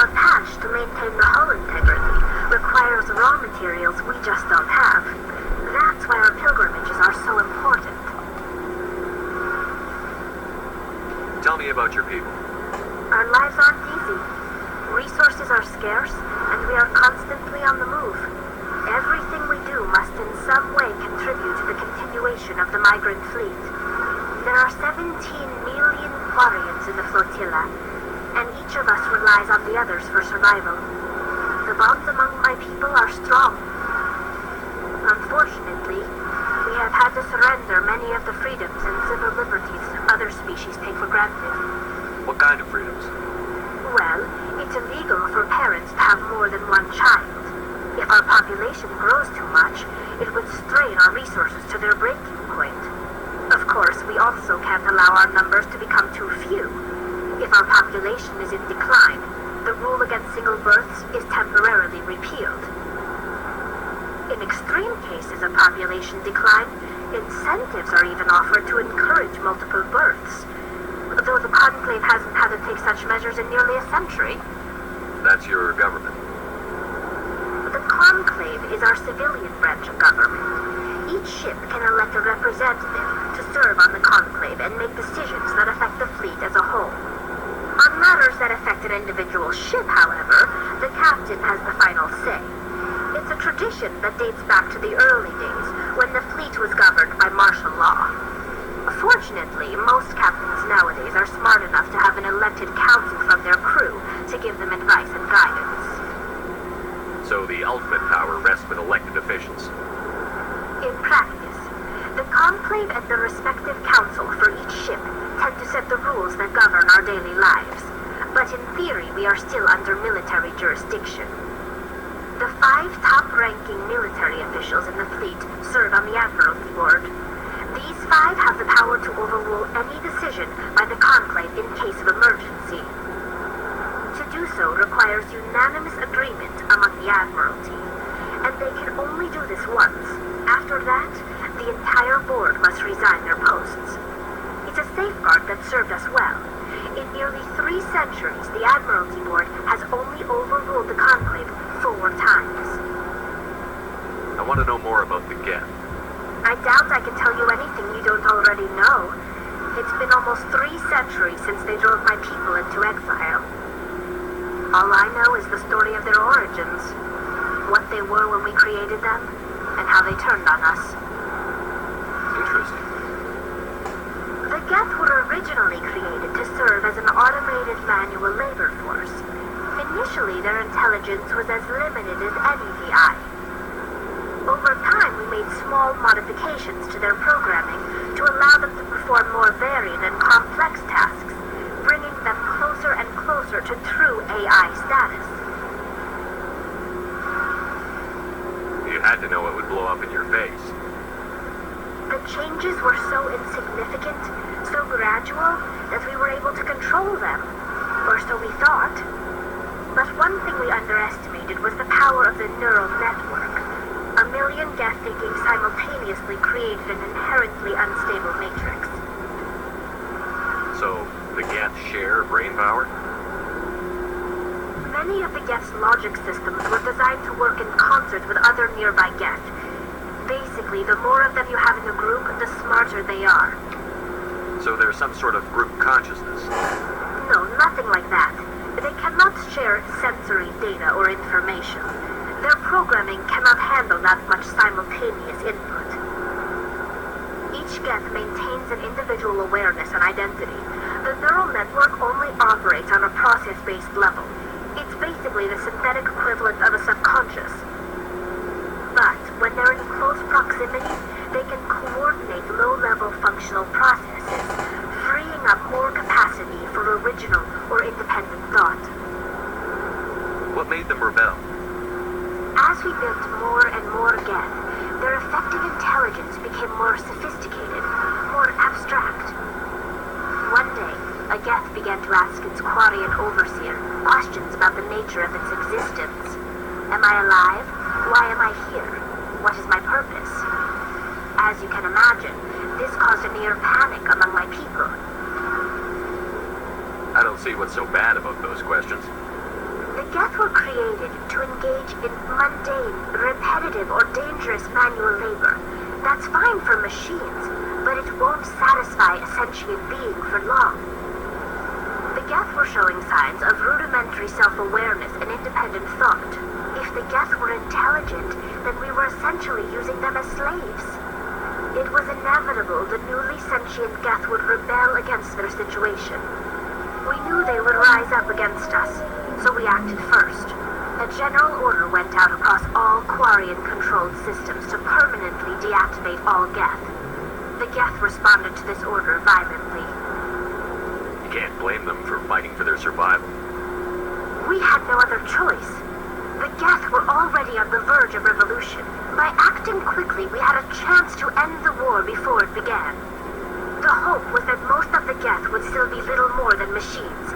A patch to maintain the hull integrity requires raw materials we just don't have. That's why our pilgrimages are so important. Tell me about your people. Our lives aren't easy. Resources are scarce, and we are constantly on the move. Everything we do must in some way contribute to the continuation of the migrant fleet. There are 17 million Quarians in the flotilla, and each of us relies on the others for survival. The bonds among my people are strong. Unfortunately, we have had to surrender many of the freedoms and civil liberties other species take for granted. What kind of freedoms? Well, it's illegal for parents to have more than one child. If our population grows too much, it would strain our resources to their breaking point. Of course, we also can't allow our numbers to become too few. If our population is in decline, the rule against single births is temporarily repealed. In extreme cases of population decline, incentives are even offered to encourage multiple births, though the Conclave hasn't had to take such measures in nearly a century. That's your government. The Conclave is our civilian branch of government. Each ship can elect a representative to serve on the Conclave and make decisions that affect the fleet as a whole. On matters that affect an individual ship, however, the captain has the final say. It's a tradition that dates back to the early days, when the fleet was governed by martial law. Fortunately, most captains nowadays are smart enough to have an elected council from their crew to give them advice and guidance. So the ultimate power rests with elected officials. In practice, the Conclave and the respective council for each ship tend to set the rules that govern our daily lives. But in theory, we are still under military jurisdiction. The 5 top-ranking military officials in the fleet serve on the Admiralty Board. These 5 have the power to overrule any decision by the Conclave in case of emergency. To do so requires unanimous agreement among the Admiralty, and they can only do this once. After that, the entire board must resign their posts. It's a safeguard that served us well. In nearly 3 centuries, the Admiralty Board has only overruled the Conclave 4 times. I want to know more about the Geth. I doubt I can tell you anything you don't already know. It's been almost 3 centuries since they drove my people into exile. All I know is the story of their origins, what they were when we created them, and how they turned on us. Interesting. The Geth were originally created to serve as an automated manual labor force. Initially, their intelligence was as limited as any VI. Over time, we made small modifications to their programming to allow them to perform more varied and complex tasks, bringing them closer and closer to true AI status. You had to know it would blow up in your face. The changes were so insignificant, so gradual, that we were able to control them. Or so we thought. But one thing we underestimated was the power of the neural network. A million Geth thinking simultaneously created an inherently unstable matrix. So, the Geth share brain power? Many of the Geth's logic systems were designed to work in concert with other nearby Geth. Basically, the more of them you have in the group, the smarter they are. So there's some sort of group consciousness? No, nothing like that. They cannot share sensory data or information. Their programming cannot handle that much simultaneous input. Each Geth maintains an individual awareness and identity. The neural network only operates on a process-based level. Its basically the synthetic equivalent of a subconscious. But when they're in close proximity, they can coordinate low-level functional processes, freeing up more capacity for original or independent thought. What made them rebel? As we built more and more Geth, their effective intelligence became more sophisticated, more abstract. One day, a Geth began to ask its Quarian overseer questions about the nature of its existence. Am I alive? Why am I here? What is my purpose? As you can imagine, this caused a near panic among my people. I don't see what's so bad about those questions. The Geth were created to engage in mundane, repetitive, or dangerous manual labor. That's fine for machines, but it won't satisfy a sentient being for long. The Geth were showing signs of rudimentary self-awareness and independent thought. If the Geth were intelligent, then we were essentially using them as slaves. It was inevitable the newly sentient Geth would rebel against their situation. We knew they would rise up against us, so we acted first. A general order went out across all Quarian-controlled systems to permanently deactivate all Geth. The Geth responded to this order violently. You can't blame them for fighting for their survival. We had no other choice. The Geth were already on the verge of revolution. By acting quickly, we had a chance to end the war before it began. The hope was that most of the Geth would still be little more than machines,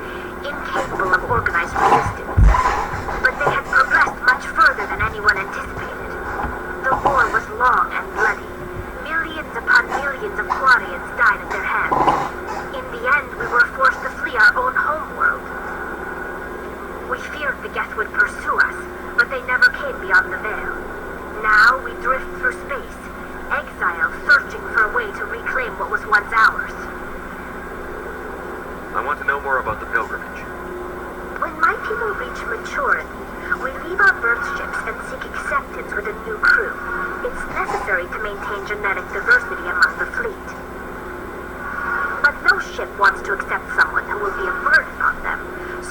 incapable of organized resistance. But they had progressed much further than anyone anticipated. The war was long and bloody. Millions upon millions of Quarians died at their hands. In the end, we were forced to flee our own homeworld. We feared the Geth would pursue us, but they never came beyond the veil. Now we drift through space, exiled, searching for a way to reclaim what was once ours. I want to know more about the pilgrimage. When my people reach maturity, we leave our birth ships and seek acceptance with a new crew. It's necessary to maintain genetic diversity among the fleet. But no ship wants to accept someone who will be a burden on them.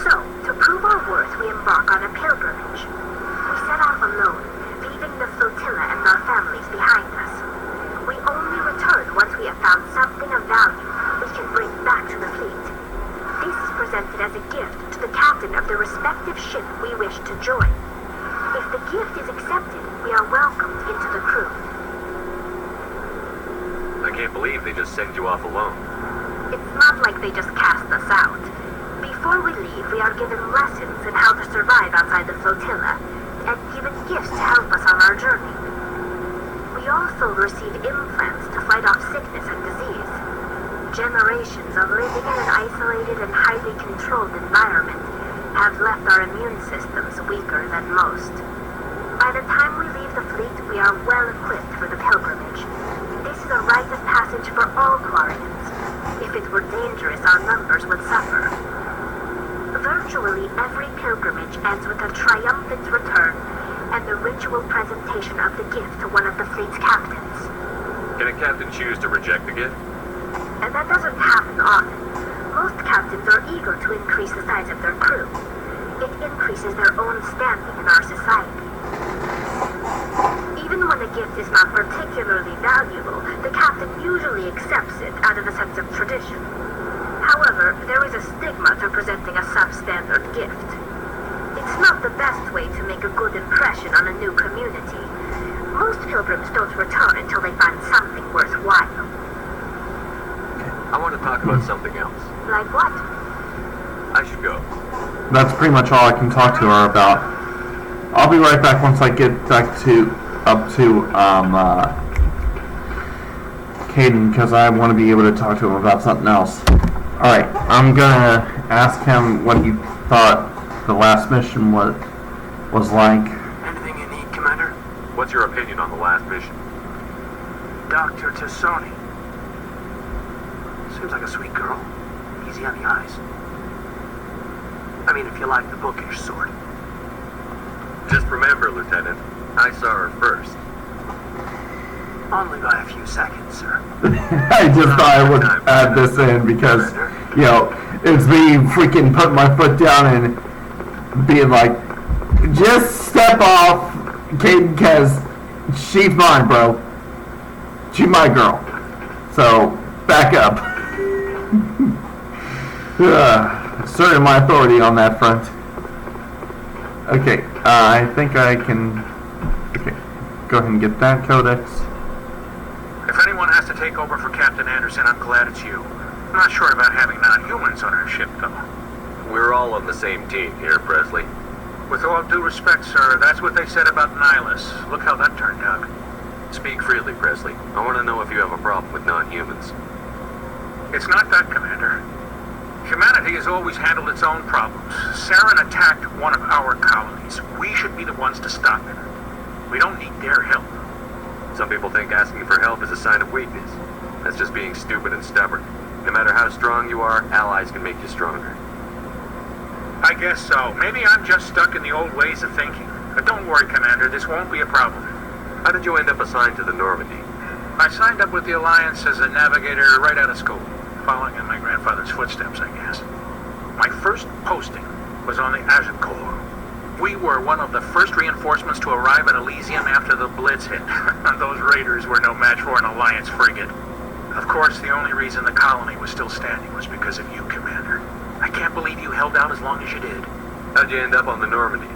So, to prove our worth, we embark on a pilgrimage. We set out alone, leaving the flotilla and our families behind us. We only return once we have found something of value we can bring back to the fleet. This is presented as a gift to the captain of the respective ship we wish to join. If the gift is accepted, we are welcomed into the crew. I can't believe they just send you off alone. It's not like they just cast us out. Before we leave, we are given lessons in how to survive outside the flotilla, and given gifts to help us on our journey. We also receive implants to fight off sickness and disease. Generations of living in an isolated and highly controlled environment have left our immune systems weaker than most. By the time we leave the fleet, we are well equipped for the pilgrimage. This is a rite of passage for all Quarians. If it were dangerous, our numbers would suffer. Virtually every pilgrimage ends with a triumphant return and the ritual presentation of the gift to one of the fleet's captains. Can a captain choose to reject the gift? And that doesn't happen often. Most captains are eager to increase the size of their crew. It increases their own standing in our society. Even when a gift is not particularly valuable, the captain usually accepts it out of a sense of tradition. However, there is a stigma to presenting a substandard gift. It's not the best way to make a good impression on a new community. Most pilgrims don't return until they find something worthwhile. I want to talk about something else. Like what? I should go. That's pretty much all I can talk to her about. I'll be right back once I get back up to Caden, because I want to be able to talk to him about something else. Alright, I'm gonna ask him what he thought the last mission was like. Anything you need, Commander? What's your opinion on the last mission? Dr. Tassoni. Seems like a sweet girl. Easy on the eyes. I mean, if you like the bookish sort. Just remember, Lieutenant, I saw her first. Only by a few seconds, sir. I just thought I would add this in because, you know, it's me freaking putting my foot down and being like, just step off, Caden, because she's mine, bro. She's my girl. So, back up. Asserting my authority on that front. Okay, I think I can... Okay, go ahead and get that codex. If anyone has to take over for Captain Anderson, I'm glad it's you. I'm not sure about having non-humans on our ship, though. We're all on the same team here, Presley. With all due respect, sir, that's what they said about Nihilus. Look how that turned out. Speak freely, Presley. I want to know if you have a problem with non-humans. It's not that, Commander. Humanity has always handled its own problems. Saren attacked one of our colonies. We should be the ones to stop it. We don't need their help. Some people think asking for help is a sign of weakness. That's just being stupid and stubborn. No matter how strong you are, allies can make you stronger. I guess so. Maybe I'm just stuck in the old ways of thinking. But don't worry, Commander, this won't be a problem. How did you end up assigned to the Normandy? I signed up with the Alliance as a navigator right out of school, following in my grandfather's footsteps, I guess. My first posting was on the Agincourt. We were one of the first reinforcements to arrive at Elysium after the Blitz hit. Those raiders were no match for an Alliance frigate. Of course, the only reason the colony was still standing was because of you, Commander. I can't believe you held out as long as you did. How'd you end up on the Normandy?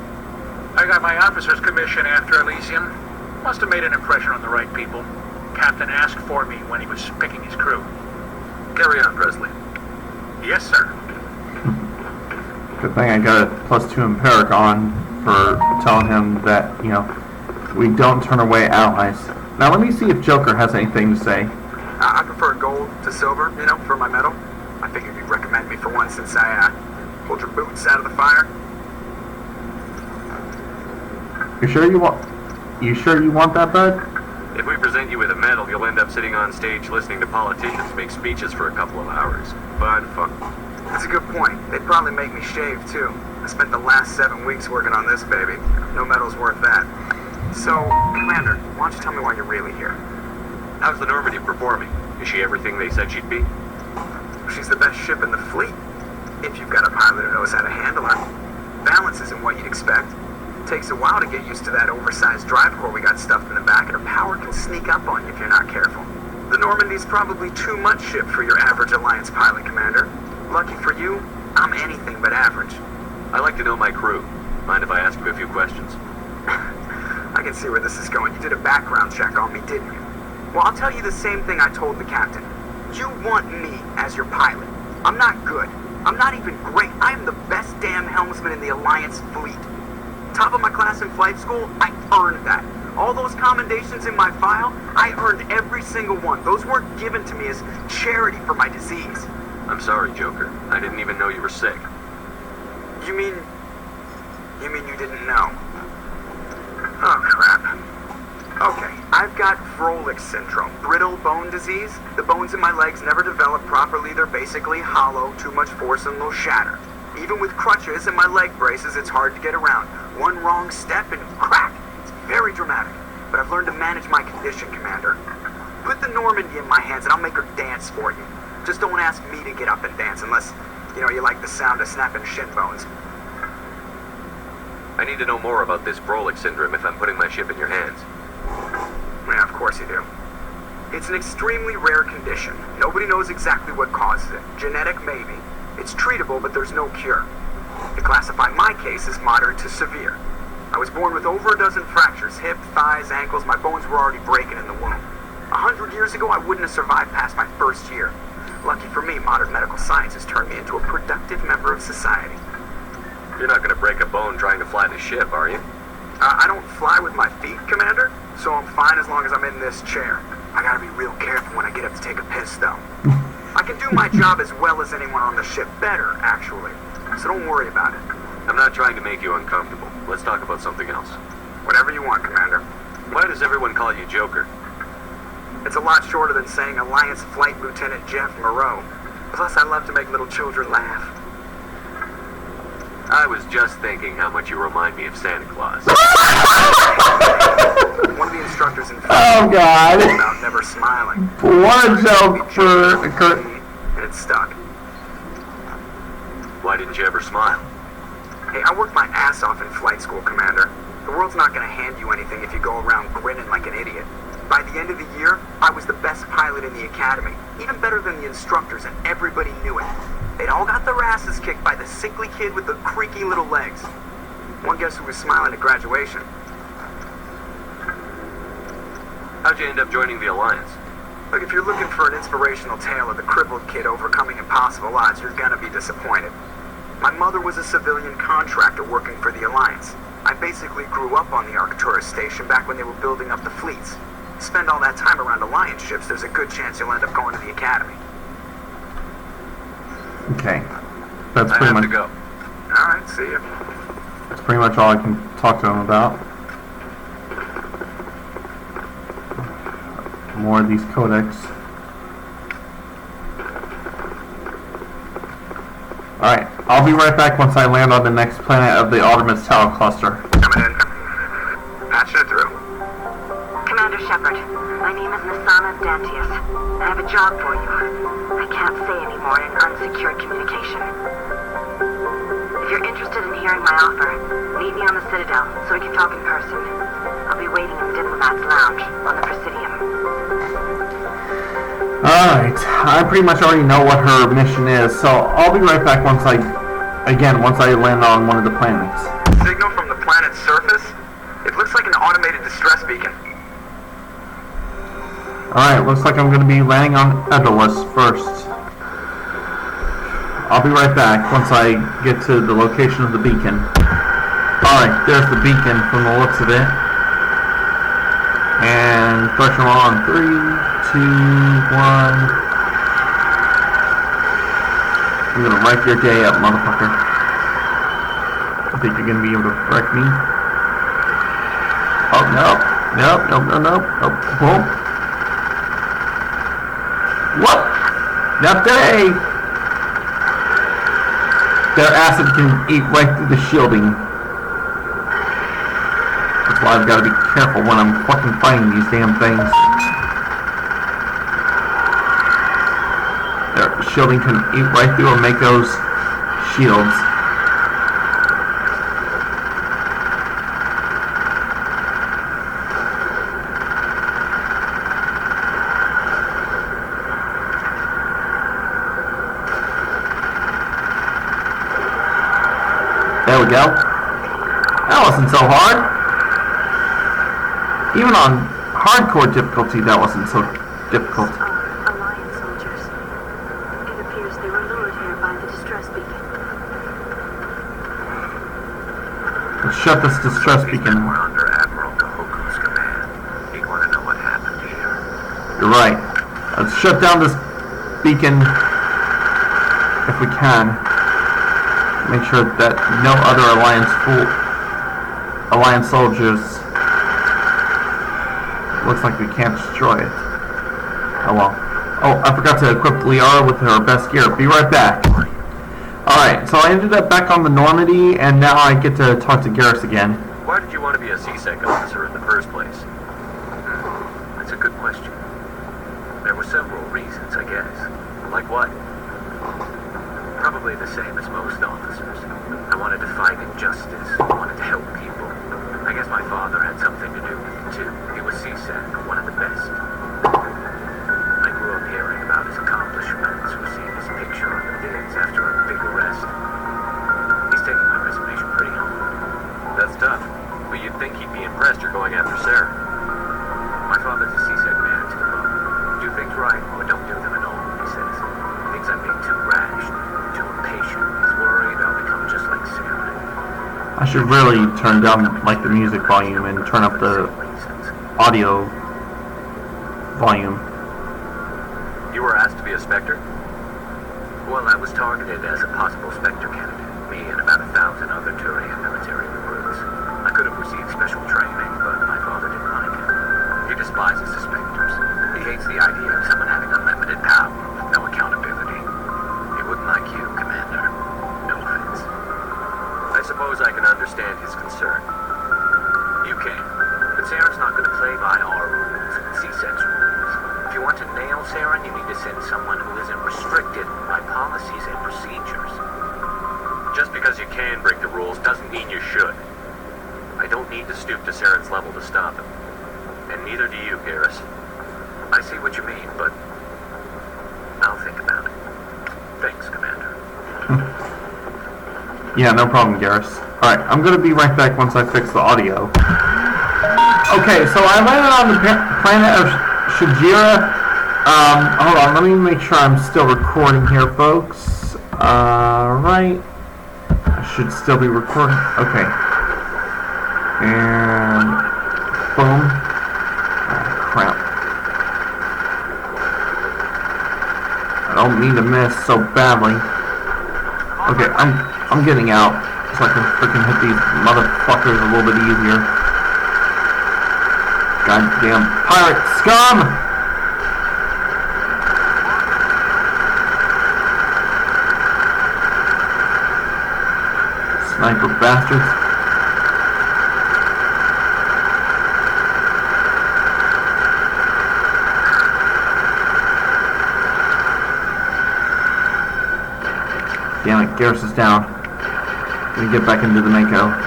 I got my officer's commission after Elysium. Must have made an impression on the right people. Captain asked for me when he was picking his crew. Carry on, Presley. Yes, sir. Good thing I got a +2 empiric on for telling him that, you know, we don't turn away allies. Now let me see if Joker has anything to say. I prefer gold to silver, you know, for my medal. I figured you'd recommend me for one since I pulled your boots out of the fire. You sure you want that, bud? If we present you with a medal, you'll end up sitting on stage listening to politicians make speeches for a couple of hours. Fun. That's a good point. They'd probably make me shave, too. I spent the last 7 weeks working on this baby. No medal's worth that. So, Commander, why don't you tell me why you're really here? How's the Normandy performing? Is she everything they said she'd be? She's the best ship in the fleet. If you've got a pilot who knows how to handle her. Balance isn't what you'd expect. It takes a while to get used to that oversized drive core we got stuffed in the back, and her power can sneak up on you if you're not careful. The Normandy's probably too much ship for your average Alliance pilot, Commander. Lucky for you, I'm anything but average. I like to know my crew. Mind if I ask you a few questions? I can see where this is going. You did a background check on me, didn't you? Well, I'll tell you the same thing I told the captain. You want me as your pilot. I'm not good. I'm not even great. I am the best damn helmsman in the Alliance fleet. Top of my class in flight school, I earned that. All those commendations in my file, I earned every single one. Those weren't given to me as charity for my disease. I'm sorry, Joker. I didn't even know you were sick. You mean you didn't know? Oh, crap. Okay, I've got Froelich syndrome, brittle bone disease. The bones in my legs never develop properly. They're basically hollow, too much force and they'll shatter. Even with crutches and my leg braces, it's hard to get around. One wrong step and crack. It's very dramatic. But I've learned to manage my condition, Commander. Put the Normandy in my hands and I'll make her dance for you. Just don't ask me to get up and dance unless, you like the sound of snapping shin bones. I need to know more about this Froelich syndrome if I'm putting my ship in your hands. Yeah, of course you do. It's an extremely rare condition. Nobody knows exactly what causes it. Genetic, maybe. It's treatable, but there's no cure. They classify my case as moderate to severe. I was born with over a dozen fractures, hip, thighs, ankles. My bones were already breaking in the womb. 100 years ago, I wouldn't have survived past my first year. Lucky for me, modern medical science has turned me into a productive member of society. You're not going to break a bone trying to fly the ship, are you? I don't fly with my feet, Commander, so I'm fine as long as I'm in this chair. I gotta be real careful when I get up to take a piss, though. I can do my job as well as anyone on the ship. Better, actually. So don't worry about it. I'm not trying to make you uncomfortable. Let's talk about something else. Whatever you want, Commander. Why does everyone call you Joker? It's a lot shorter than saying Alliance Flight Lieutenant Jeff Moreau. Plus, I love to make little children laugh. I was just thinking how much you remind me of Santa Claus. One of the instructors in Oh, God. about never smiling. What a joke for And it stuck. Why didn't you ever smile? Hey, I worked my ass off in flight school, Commander. The world's not gonna hand you anything if you go around grinning like an idiot. By the end of the year, I was the best pilot in the academy, even better than the instructors, and everybody knew it. They'd all got their asses kicked by the sickly kid with the creaky little legs. One guess who was smiling at graduation. How'd you end up joining the Alliance? Look, if you're looking for an inspirational tale of the crippled kid overcoming impossible odds, you're gonna be disappointed. My mother was a civilian contractor working for the Alliance. I basically grew up on the Arcturus station back when they were building up the fleets. Spend all that time around Alliance ships, there's a good chance you'll end up going to the Academy. Okay. That's I pretty have much to go. Alright, see ya. that's pretty much all I can talk to him about. More of these codex. Alright, I'll be right back once I land on the next planet of the Artemis Tower cluster. Coming in. Patching it through. Commander Shepard, my name is Nasana Dantius. I have a job for you. I can't say any more in unsecured communication. If you're interested in hearing my offer, meet me on the Citadel so we can talk in person. I'll be waiting in the Diplomat's Lounge on the Presidium. Alright, I pretty much already know what her mission is, so I'll be right back once I land on one of the planets. Signal from the planet's surface? It looks like an automated distress beacon. Alright, looks like I'm going to be landing on Edelus first. I'll be right back once I get to the location of the beacon. Alright, there's the beacon from the looks of it. And question on 3, 2, 1. I'm gonna wreck your day up, motherfucker. I think you're gonna be able to wreck me. Oh, no. No. Boom. What? Not today! Their acid can eat right through the shielding. That's why I've got to be careful when I'm fucking fighting these damn things. Their shielding can eat right through and make those shields. There we go. That wasn't so hard. Even on hardcore difficulty, that wasn't so difficult. Alliance soldiers. It appears they were lured here by the distress beacon. Let's shut this distress beacon. We're under Admiral Kahoku's command. He'd want to know what happened here. You're right. Let's shut down this beacon if we can. Make sure that no other Alliance soldiers. Looks like we can't destroy it. Oh well. Oh, I forgot to equip Liara with her best gear. Be right back. Alright, so I ended up back on the Normandy, and now I get to talk to Garrus again. Why did you want to be a CSEC officer in the first place? That's a good question. There were several reasons, I guess. Like what? Probably the same as most officers. I wanted to fight injustice. I wanted to help people. I guess my father had something to do with it too. He was CSEC, one of the best. I grew up hearing about his accomplishments, received his picture on the bids after a big arrest. He's taking my resignation pretty hard. That's tough. But you'd think he'd be impressed you're going after Sarah. My father's a CSEC man to the bone. Do things right or don't do them at all, he says. Thinks I'm being too rash, too impatient. He's worried I'll become just like Sarah. I should really turn down like the music volume and turn up the audio volume. You were asked to be a Spectre? Well, I was targeted as a possible Spectre candidate. Me and about 1,000 other Turian military recruits. I could have received special training, but my father didn't like it. He despises the Spectres. He hates the idea of someone having unlimited power with no accountability. He wouldn't like you, Commander. No offense. I suppose I can understand his concern. You can. But Saren's not going to play by our rules, CSEC's rules. If you want to nail Saren, you need to send someone who isn't restricted by policies and procedures. Just because you can break the rules doesn't mean you should. I don't need to stoop to Saren's level to stop him. And neither do you, Garrus. I see what you mean, but I'll think about it. Thanks, Commander. Yeah, no problem, Garrus. Alright, I'm gonna be right back once I fix the audio. Okay, so I landed on the planet of Shajira. Hold on, let me make sure I'm still recording here, folks. Right. I should still be recording. Okay. And boom. Oh, crap. I don't mean to miss so badly. Okay, I'm getting out so I can freaking hit these motherfuckers a little bit easier. Goddamn pirate scum! Sniper bastards. Damn it, Garrus is down. Let me get back into the Mako.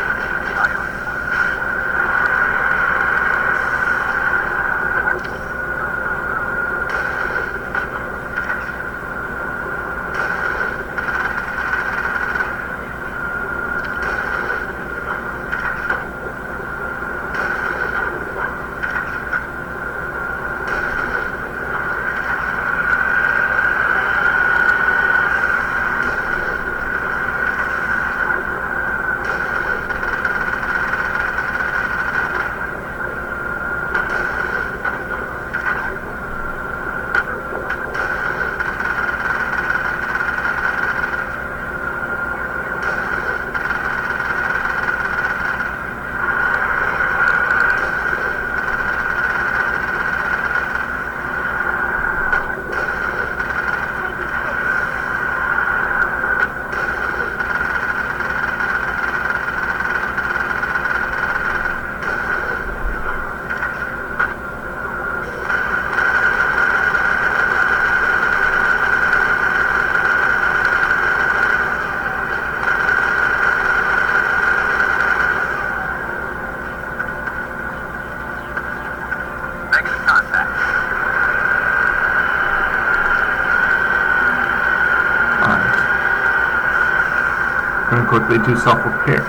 Quickly do self-repair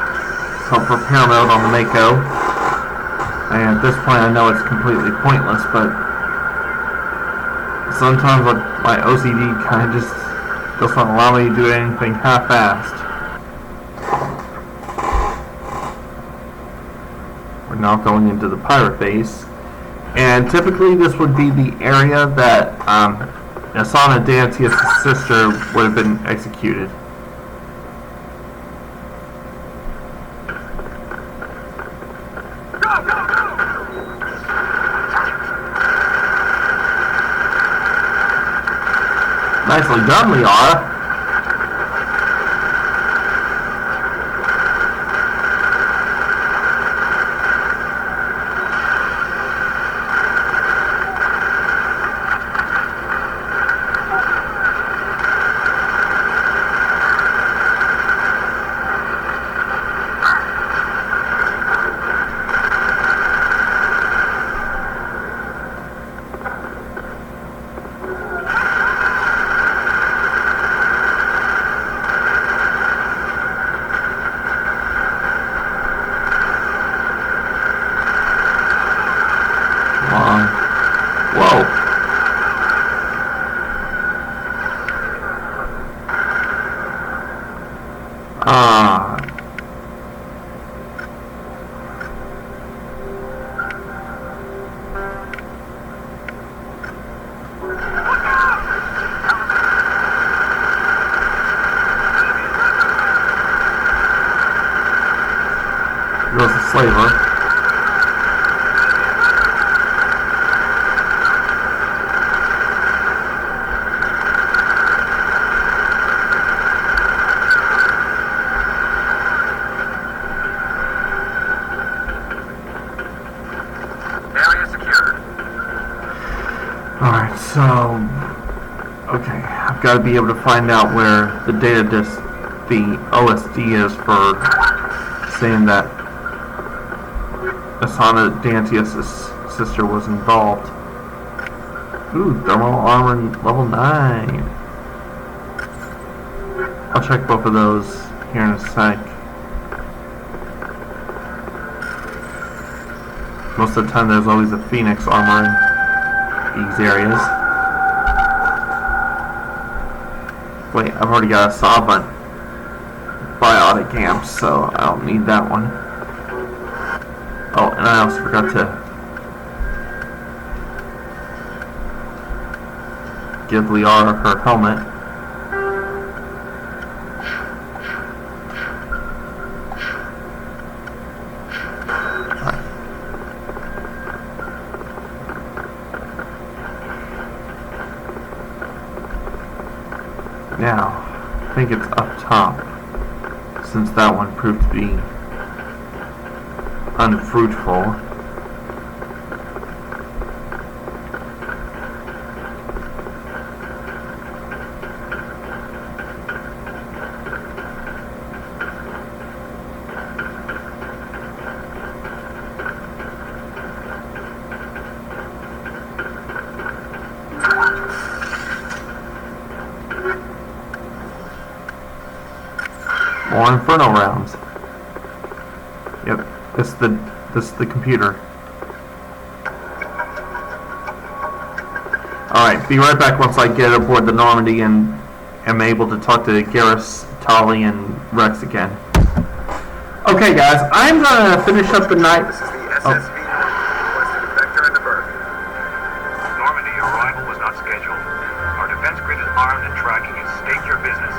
mode on the Mako. And at this point I know it's completely pointless, but sometimes my OCD kind of just doesn't allow me to do anything half-assed. We're now going into the pirate base, and typically this would be the area that Asana Dancius' sister would have been executed. Nicely done, Liara. Goes the slaver. Alright, so... Okay, I've got to be able to find out where the data disk the OSD is for saying that Asana Dantius' sister was involved. Ooh, thermal armor level 9. I'll check both of those here in a sec. Most of the time there's always a Phoenix armor in these areas. Wait, I've already got a Solvent biotic amp, so I don't need that one. Oh, and I also forgot to give Liara her helmet. Now, I think it's up top, since that one proved to be unfruitful. More Inferno rounds. Yep, this is the computer. Alright, be right back once I get aboard the Normandy and am able to talk to Garrus, Tali, and Rex again. Okay guys, I'm gonna finish up the night. This is the SSV requested a vector and a berth. Normandy, your arrival was not scheduled. Our defense grid is armed and tracking you. State your business.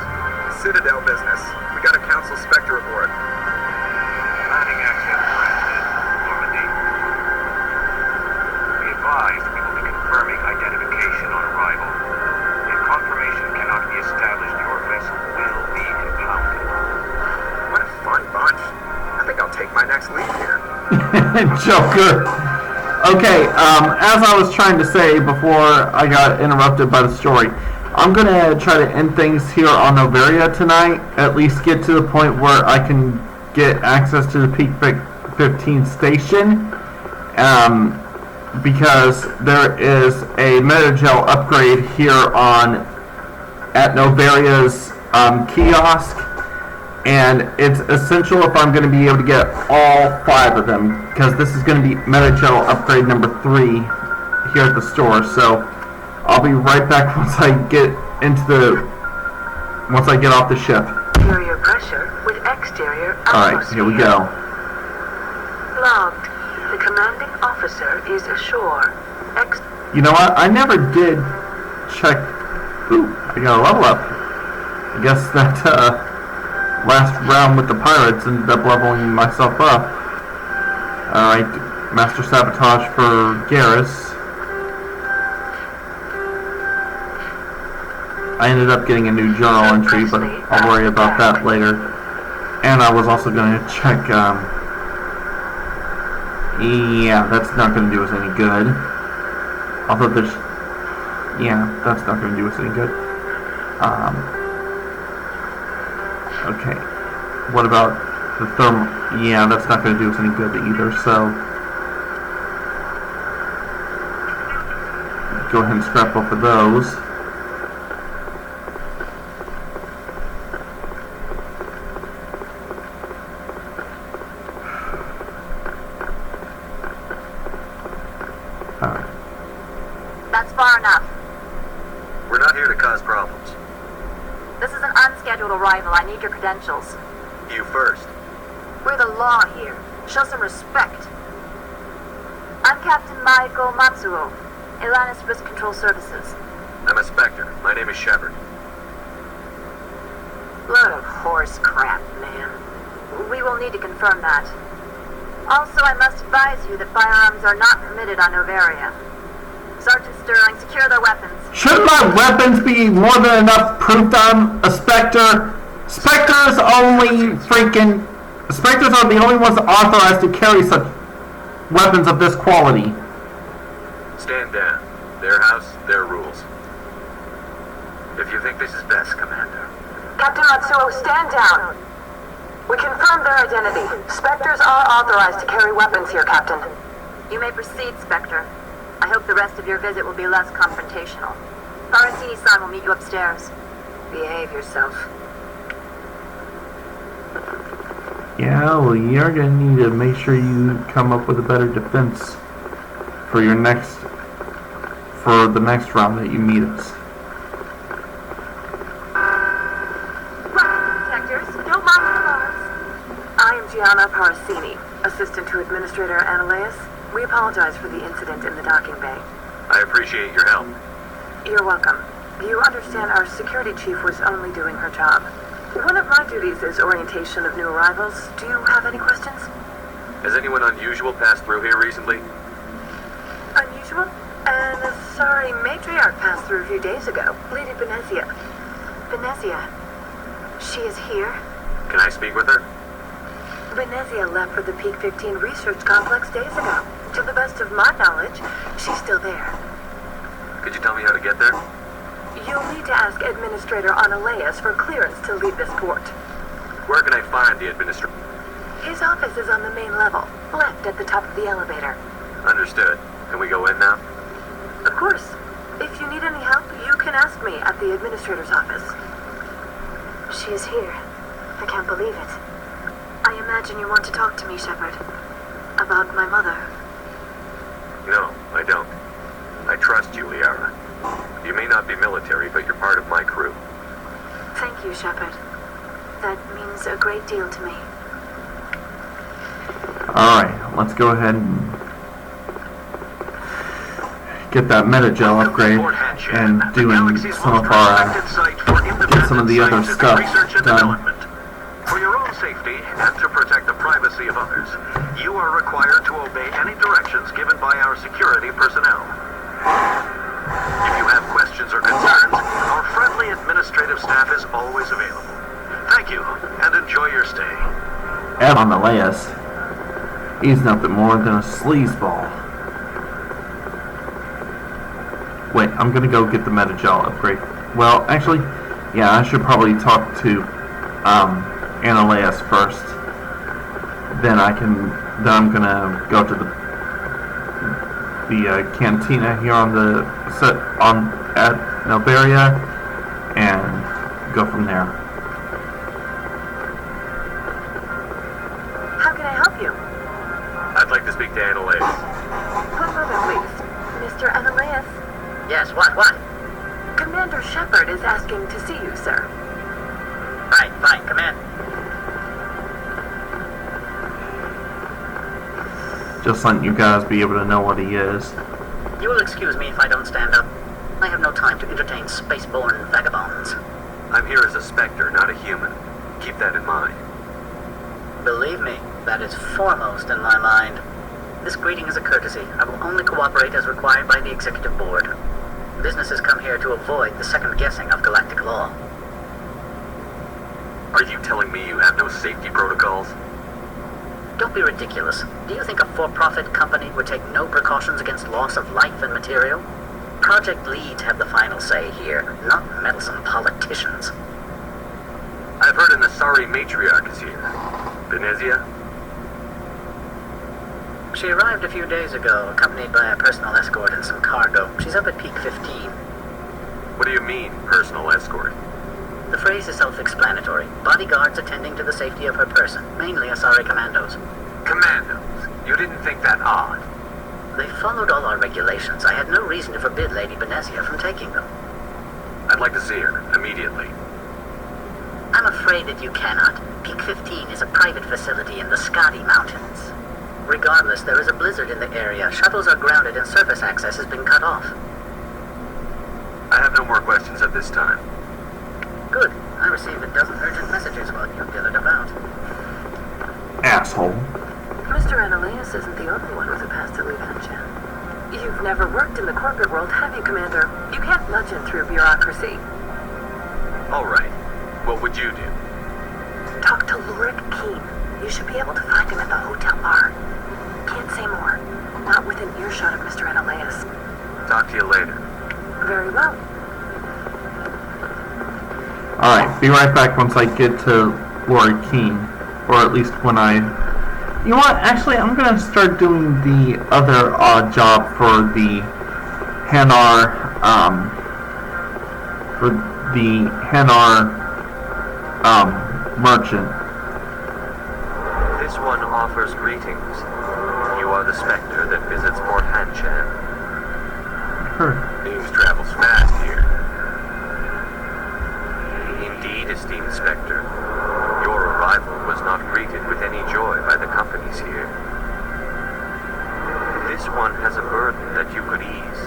Citadel business. We got a Council Spectre aboard. Planning access granted. Normandy. Be advised, we will be confirming identification on arrival. If confirmation cannot be established, your vessel will be impounded. What a fun bunch. I think I'll take my next leave here. Joker. Okay, as I was trying to say before I got interrupted by the story, I'm going to try to end things here on Noveria tonight, at least get to the point where I can get access to the Peak 15 station, because there is a Metagel upgrade here at Noveria's kiosk, and it's essential if I'm going to be able to get all 5 of them, because this is going to be Metagel upgrade number 3 here at the store. So I'll be right back once I get off the ship. Interior pressure with exterior atmosphere. Alright, here we go. Logged. The commanding officer is ashore. You know what? I never did check. Ooh, I got a level up. I guess that last round with the pirates ended up leveling myself up. Alright, Master Sabotage for Garrus. I ended up getting a new journal entry, but I'll worry about that later. And I was also going to check, yeah, that's not going to do us any good. Although there's, yeah, that's not going to do us any good. Okay, what about the thermal? Yeah, that's not going to do us any good either, so go ahead and scrap both of those. That's far enough. We're not here to cause problems. This is an unscheduled arrival. I need your credentials. You first. We're the law here. Show some respect. I'm Captain Maiko Matsuo, Atlantis Risk Control Services. I'm a Spectre. My name is Shepard. Load of horse crap, man. We will need to confirm that. Also, I must advise you that firearms are not permitted on Noveria. Sergeant Sterling, secure their weapons. Shouldn't my weapons be more than enough proof that I'm a Spectre? Spectres are the only ones authorized to carry such weapons of this quality. Stand down. Their house, their rules. If you think this is best, Commander, Captain Matsuo, stand down. We confirmed their identity. Spectres are authorized to carry weapons here, Captain. You may proceed, Spectre. I hope the rest of your visit will be less confrontational. Farasini-san will meet you upstairs. Behave yourself. Yeah, well, you're gonna need to make sure you come up with a better defense for the next round that you meet us. Detectors, don't mind the alarms. I am Gianna Parasini, assistant to Administrator Analeas. We apologize for the incident in the docking bay. I appreciate your help. You're welcome. You understand our security chief was only doing her job. One of my duties is orientation of new arrivals. Do you have any questions? Has anyone unusual passed through here recently? Unusual? And a sorry matriarch passed through a few days ago. Lady Benezia. Venezia. She is here? Can I speak with her? Benezia left for the Peak 15 research complex days ago. To the best of my knowledge, she's still there. Could you tell me how to get there? You'll need to ask Administrator Analeas for clearance to leave this port. Where can I find the administrator? His office is on the main level, left at the top of the elevator. Understood. Can we go in now? Of course. If you need any help, you can ask me at the Administrator's office. She is here. I can't believe it. I imagine you want to talk to me, Shepard. About my mother. No, I don't. I trust you, Liara. You may not be military, but you're part of my crew. Thank you, Shepard. That means a great deal to me. Alright, let's go ahead and get that metagel upgrade and doing some of our, get some of the other stuff done. For your own safety and to protect the privacy of others, you are required to obey any directions given by our security personnel. If you have questions or concerns, our friendly administrative staff is always available. Thank you, and enjoy your stay. Analeas, he's nothing more than a sleazeball. Wait, I'm gonna go get the metagel upgrade. Well, actually, yeah, I should probably talk to Analeas first. Then I'm gonna go to the cantina here on the set at Nelberia and go from there. How can I help you? I'd like to speak to Analeas. One moment, please. Mr. Analeas. Yes, what? Commander Shepard is asking to see you, sir. Right, fine, come in. Just letting you guys be able to know what he is. You will excuse me if I don't stand up. I have no time to entertain spaceborne vagabonds. I'm here as a Spectre, not a human. Keep that in mind. Believe me, that is foremost in my mind. This greeting is a courtesy. I will only cooperate as required by the Executive Board. Businesses come here to avoid the second guessing of galactic law. Are you telling me you have no safety protocols? Don't be ridiculous. Do you think a for-profit company would take no precautions against loss of life and material? Project leads have the final say here, not meddlesome politicians. I've heard an Asari matriarch is here. Benezia? She arrived a few days ago, accompanied by a personal escort and some cargo. She's up at Peak 15. What do you mean, personal escort? The phrase is self-explanatory. Bodyguards attending to the safety of her person, mainly Asari commandos. Commandos? You didn't think that odd? They followed all our regulations. I had no reason to forbid Lady Benezia from taking them. I'd like to see her, immediately. I'm afraid that you cannot. Peak 15 is a private facility in the Scotty Mountains. Regardless, there is a blizzard in the area. Shuttles are grounded and surface access has been cut off. I have no more questions at this time. Good. I received a dozen urgent messages while you dithered about. Asshole. Mr. Analeas isn't the only one with a past to Lugantia. You've never worked in the corporate world, have you, Commander? You can't bludgeon through bureaucracy. All right. What would you do? Talk to Lorik Keen. You should be able to find him at the hotel bar. Can't say more. Not within earshot of Mr. Analeas. Talk to you later. Very well. Alright, be right back once I get to Laura Keene. Or at least when I... You know what? Actually, I'm going to start doing the other odd job for the Hanar, merchant. This one offers greetings. You are the Spectre that visits Port Hanshan. News travels fast here. Indeed, esteemed Spectre. Your arrival was not greeted with any joy by the companies here. This one has a burden that you could ease.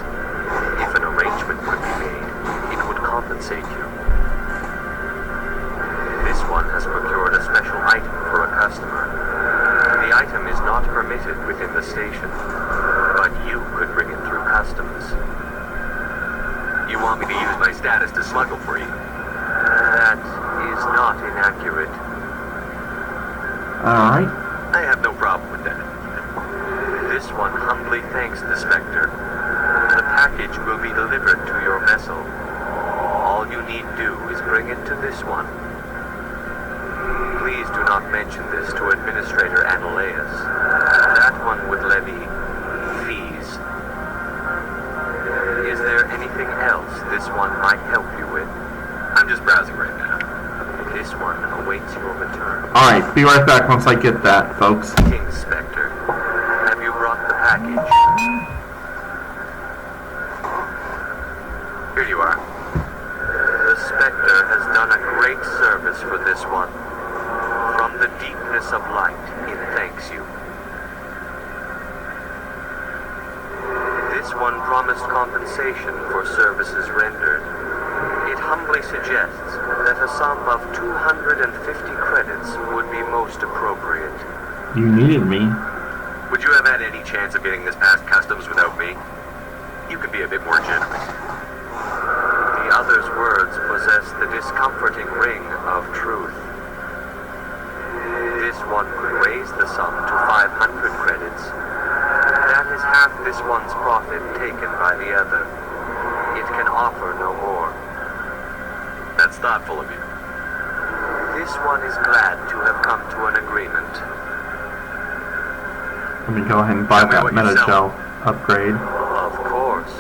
If an arrangement could be made, it would compensate you. This one has procured a special item for a customer. The item is not permitted within the station, but you could bring it through customs. You want me to use my status to smuggle for you? That is not inaccurate. Alright. I have no problem with that. This one humbly thanks the Spectre. The package will be delivered to your vessel. All you need do is bring it to this one. Please do not mention this to Administrator Analeas. That one would levy fees. Is there anything else this one might help you with? I'm just browsing right now. This one awaits your return. Alright, be right back once I get that, folks. King Spectre, have you brought the package? Here you are. The Spectre has done a great service for this one. From the deepness of light, it thanks you. This one promised compensation for services rendered. It humbly suggests that a sum of 250 credits would be most appropriate. You needed me. Would you have had any chance of getting this past customs without me? You could be a bit more generous. The other's words possess the discomforting ring of truth. This one could raise the sum to 500 credits. That is half this one's profit taken by the other. It can offer no more. That's thoughtful of you. This one is glad to have come to an agreement. Let me go ahead and buy that Metagel upgrade. Of course.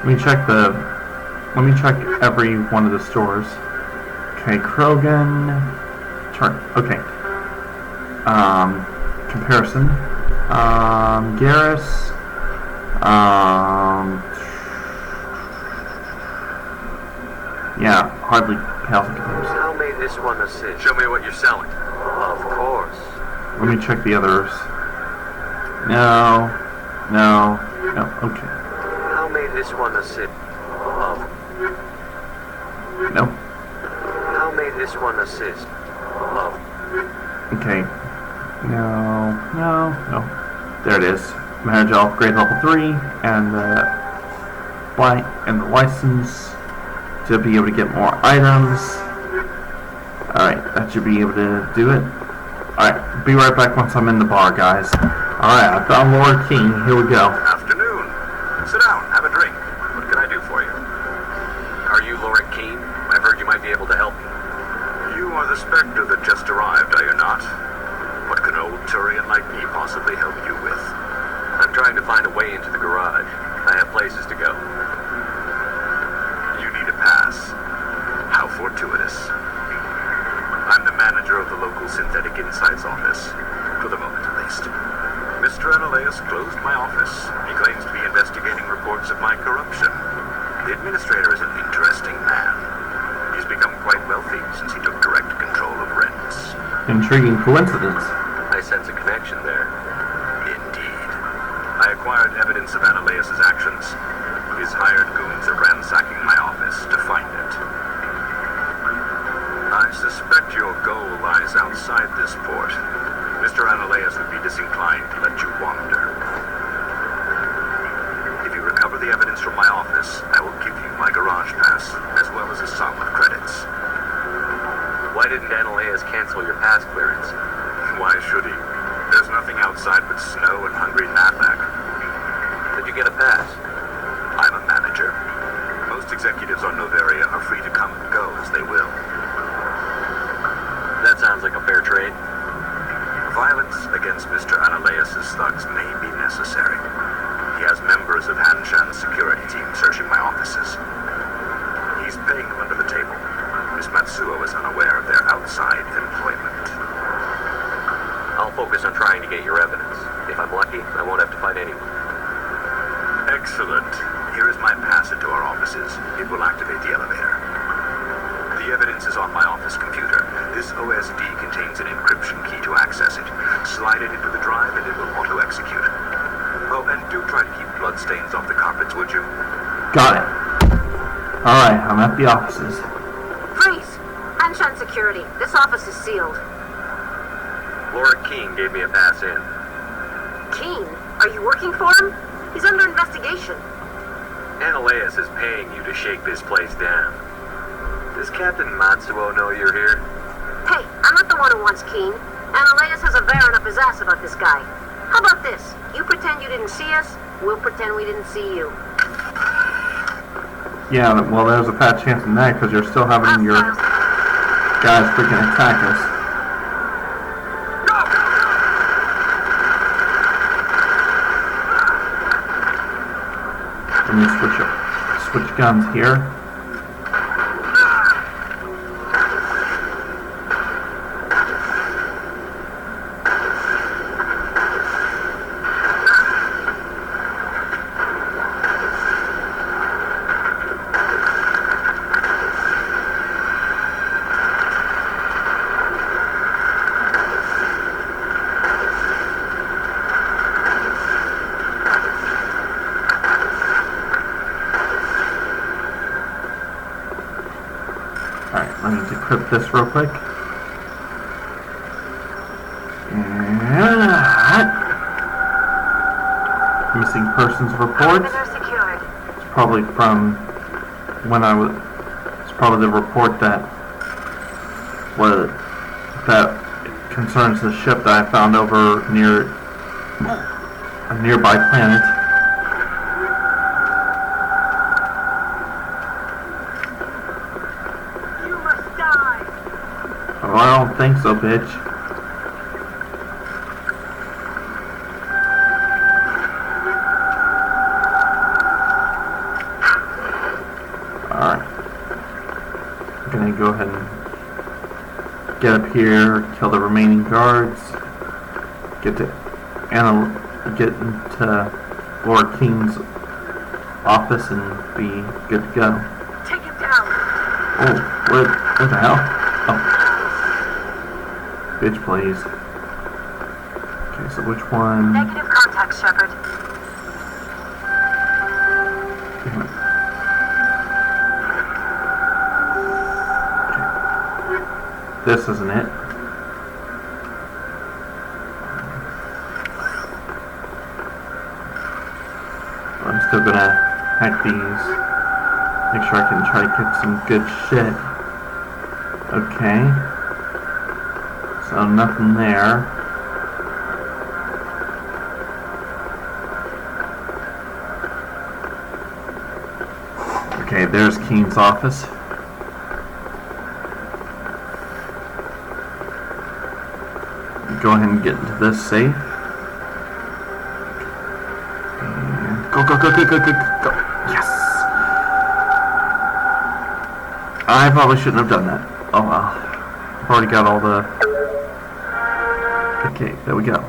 Let me check every one of the stores. Okay, Krogan. Okay. Comparison. Garrus. Yeah, hardly pales in comparison. How may this one assist? Show me what you're selling. Of course. Let me check the others. No, okay. How may this one assist? No. How may this one assist? Okay. No. There it is. Metagel upgrade level 3, and the license to be able to get more items. Alright, that should be able to do it. Alright, be right back once I'm in the bar, guys. Alright, I found Laura King. Here we go. Afternoon. Sit down, have a drink. What can I do for you? Are you Laura Keene? I've heard you might be able to help me. You are the Spectre that just arrived, are you not? What can old Turian like me possibly help you with? I'm trying to find a way into the garage. I have places to go. You need a pass. How fortuitous. I'm the manager of the local Synthetic Insights office. For the moment, at least. Mr. Analeas closed my office. He claims to be investigating reports of my corruption. The administrator is an interesting man. He's become quite wealthy since he took direct control of rents. Intriguing coincidence. I sense a connection there. Indeed. I acquired evidence of Analeas' actions. His hired goons are ransacking my office to find it. I suspect your goal lies outside this port. Mr. Analeas would be disinclined to let you wander. If you recover the evidence from my office, I will give you my garage pass, as well as a sum of credits. Why didn't Analeas cancel your pass clearance? Why should he? There's nothing outside but snow and hungry Nathak. Did you get a pass? I'm a manager. Most executives on Novaria are free to come and go as they will. That sounds like a fair trade. Violence against Mr. Ananias' thugs may be necessary. He has members of Hanshan's security team searching my offices. He's paying them under the table. Miss Matsuo is unaware of their outside employment. I'll focus on trying to get your evidence. If I'm lucky, I won't have to fight anyone. Excellent. Here is my pass into our offices. It will activate the elevator. The evidence is on my office computer. This OSD contains an encryption key to access it. Slide it into the drive and it will auto-execute. Oh, and do try to keep bloodstains off the carpets, would you? Got it. Alright, I'm at the offices. Freeze! Hanshan security. This office is sealed. Lord Keene gave me a pass in. Keene? Are you working for him? He's under investigation. Ananias is paying you to shake this place down. Does Captain Matsuo know you're here? Hey, I'm not the one who wants Keene. Ananias has a bearing up his ass about this guy. How about this? You pretend you didn't see us, we'll pretend we didn't see you. Yeah, well, there's a fat chance in that because you're still having your guys freaking attack us. Let me switch guns here. Let me decrypt this real quick. And missing persons report. It's probably from when I was. It's probably the report that concerns the ship that I found over near a nearby planet. Oh, I don't think so, bitch. Alright. I'm gonna go ahead and get up here, kill the remaining guards, get into Lord King's office and be good to go. Take him down. Oh, where the hell? Oh. Bitch, please. Okay, so which one? Negative contact, Shepard. Damn it. Okay. This isn't it. I'm still gonna hack these. Make sure I can try to get some good shit. Okay. So nothing there. Okay, there's Keene's office. Go ahead and get into this safe. And go. Yes! I probably shouldn't have done that. Oh well. I've already got all the... Okay, there we go.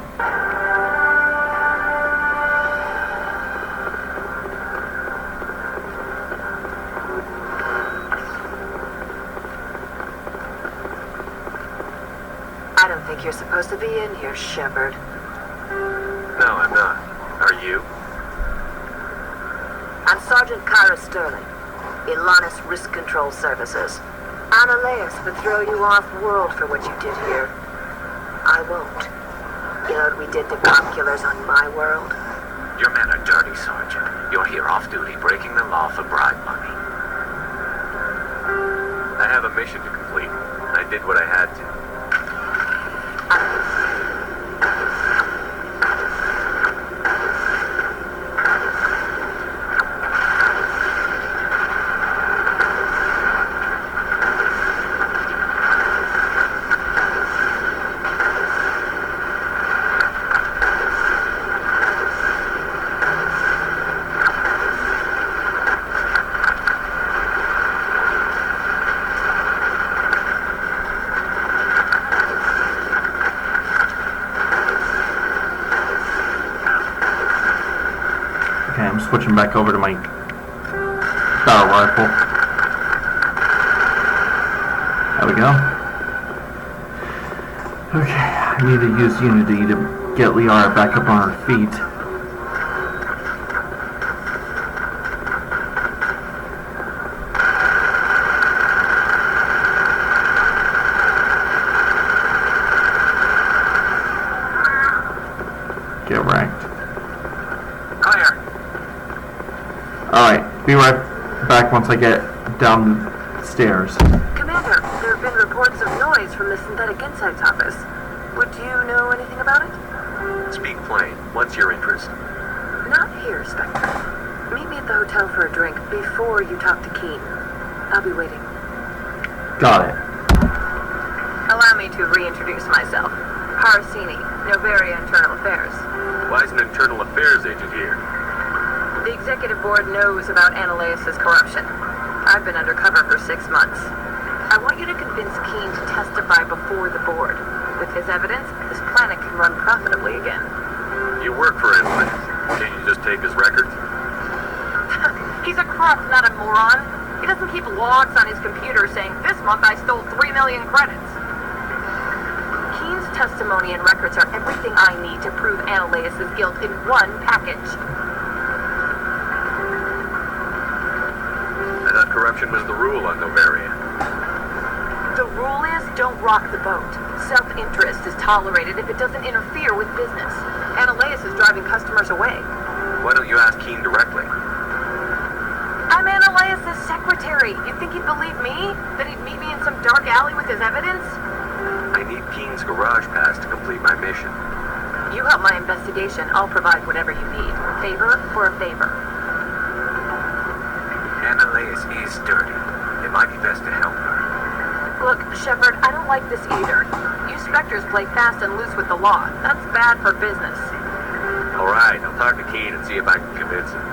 I don't think you're supposed to be in here, Shepard. No, I'm not. Are you? I'm Sergeant Kyra Sterling, Ilanis Risk Control Services. Ananias would throw you off-world for what you did here. I won't. You know what we did to cop killers on my world? Your men are dirty, Sergeant. You're here off-duty, breaking the law for bribe money. I have a mission to complete. I did what I had to. switching back over to my battle rifle. There we go. Okay, I need to use Unity to get Liara back up on her feet. Get wrecked. Clear. Alright, be right back once I get down the stairs. Commander, there have been reports of noise from the Synthetic Insights office. Would you know anything about it? Speak plain. What's your interest? Not here, Spectre. Meet me at the hotel for a drink before you talk to Keen. I'll be waiting. Got it. Allow me to reintroduce myself. Parsini, Novaria Internal Affairs. Why is an internal affairs agent here? The executive board knows about Ananias' corruption. I've been undercover for 6 months. I want you to convince Keen to testify before the board. With his evidence, this planet can run profitably again. You work for Ananias. Can't you just take his records? He's a crook, not a moron. He doesn't keep logs on his computer saying, this month I stole 3 million credits. Keen's testimony and records are everything I need to prove Ananias' guilt in one package. I thought corruption was the rule on Novaria. The rule is, don't rock the boat. Self-interest is tolerated if it doesn't interfere with business. Ananias is driving customers away. Why don't you ask Keen directly? I'm Ananias' secretary. You think he'd believe me? That he'd meet me in some dark alley with his evidence? I need Keen's garage pass to complete my mission. You help my investigation, I'll provide whatever you need. Favor for a favor. Ananias is dirty. It might be best to help her. Look, Shepard, I don't like this either. You Spectres play fast and loose with the law. That's bad for business. Alright, I'll talk to Keen and see if I can convince him.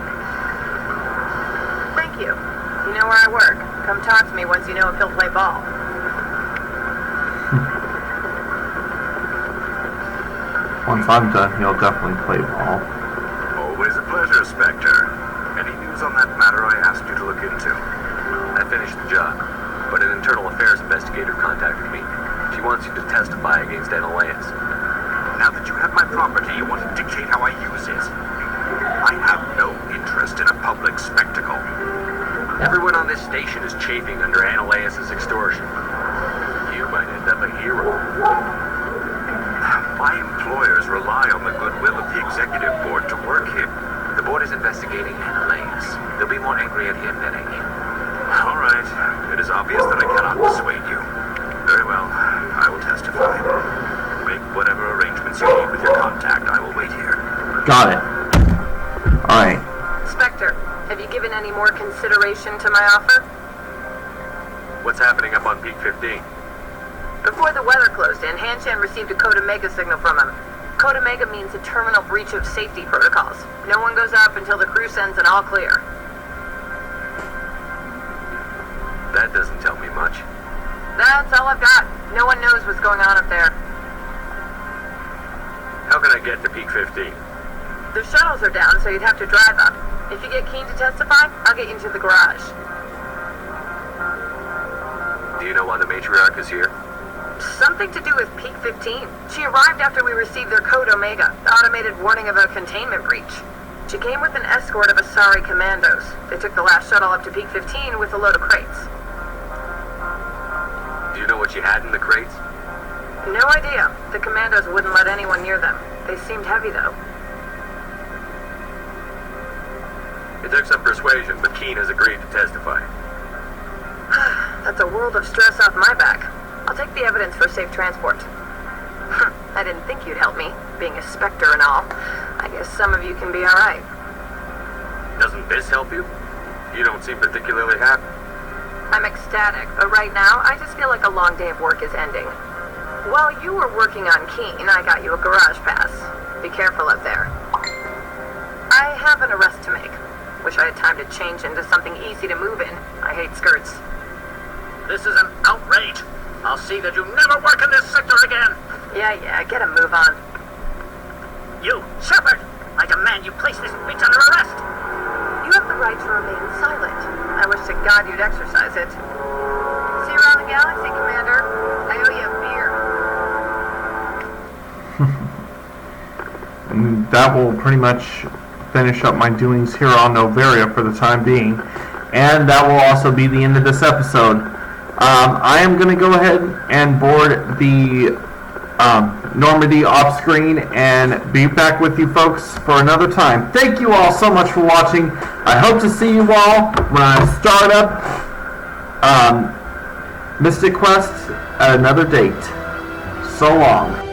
Thank you. You know where I work. Come talk to me once you know if he'll play ball. Once I'm done, he'll definitely play ball. Always a pleasure, Spectre. Any news on that matter I asked you to look into? I finished the job, but an internal affairs investigator contacted me. She wants you to testify against Ananias. Now that you have my property, you want to dictate how I use it. I have no interest in a public spectacle. Everyone on this station is chafing under Ananias' extortion. You might end up a hero. My employers rely on the goodwill of the executive board to work here. The board is investigating Ananias. They'll be more angry at him than at you. All right. It is obvious that I cannot persuade you. Very well. I will testify. Make whatever arrangements you need with your contact. I will wait here. Got it. Alright. Spectre, have you given any more consideration to my offer? What's happening up on Peak 15? Before the weather closed in, Hanshan received a Code Omega signal from him. Code Omega means a terminal breach of safety protocols. No one goes up until the crew sends an all clear. That doesn't tell me much. That's all I've got. No one knows what's going on up there. How can I get to Peak 15? The shuttles are down, so you'd have to drive up. If you get Keen to testify, I'll get you into the garage. Do you know why the matriarch is here? Something to do with Peak 15. She arrived after we received their Code Omega, the automated warning of a containment breach. She came with an escort of Asari commandos. They took the last shuttle up to Peak 15 with a load of crates. Do you know what she had in the crates? No idea. The commandos wouldn't let anyone near them. They seemed heavy, though. It took some persuasion, but Keen has agreed to testify. That's a world of stress off my back. I'll take the evidence for safe transport. I didn't think you'd help me, being a Spectre and all. I guess some of you can be alright. Doesn't this help you? You don't seem particularly happy. I'm ecstatic, but right now, I just feel like a long day of work is ending. While you were working on Keen, I got you a garage pass. Be careful up there. I have an arrest to make. Wish I had time to change into something easy to move in. I hate skirts. This is an outrage. I'll see that you never work in this sector again. Yeah, get a move on. You, Shepard, I demand you place this bitch under arrest. to remain silent. I wish to God you'd exercise it. See you around the galaxy, Commander. I owe you a beer. And that will pretty much finish up my doings here on Novaria for the time being. And that will also be the end of this episode. I am going to go ahead and board the Normandy off screen and be back with you folks for another time. Thank you all so much for watching. I hope to see you all when I start up Mystic Quest at another date. So long.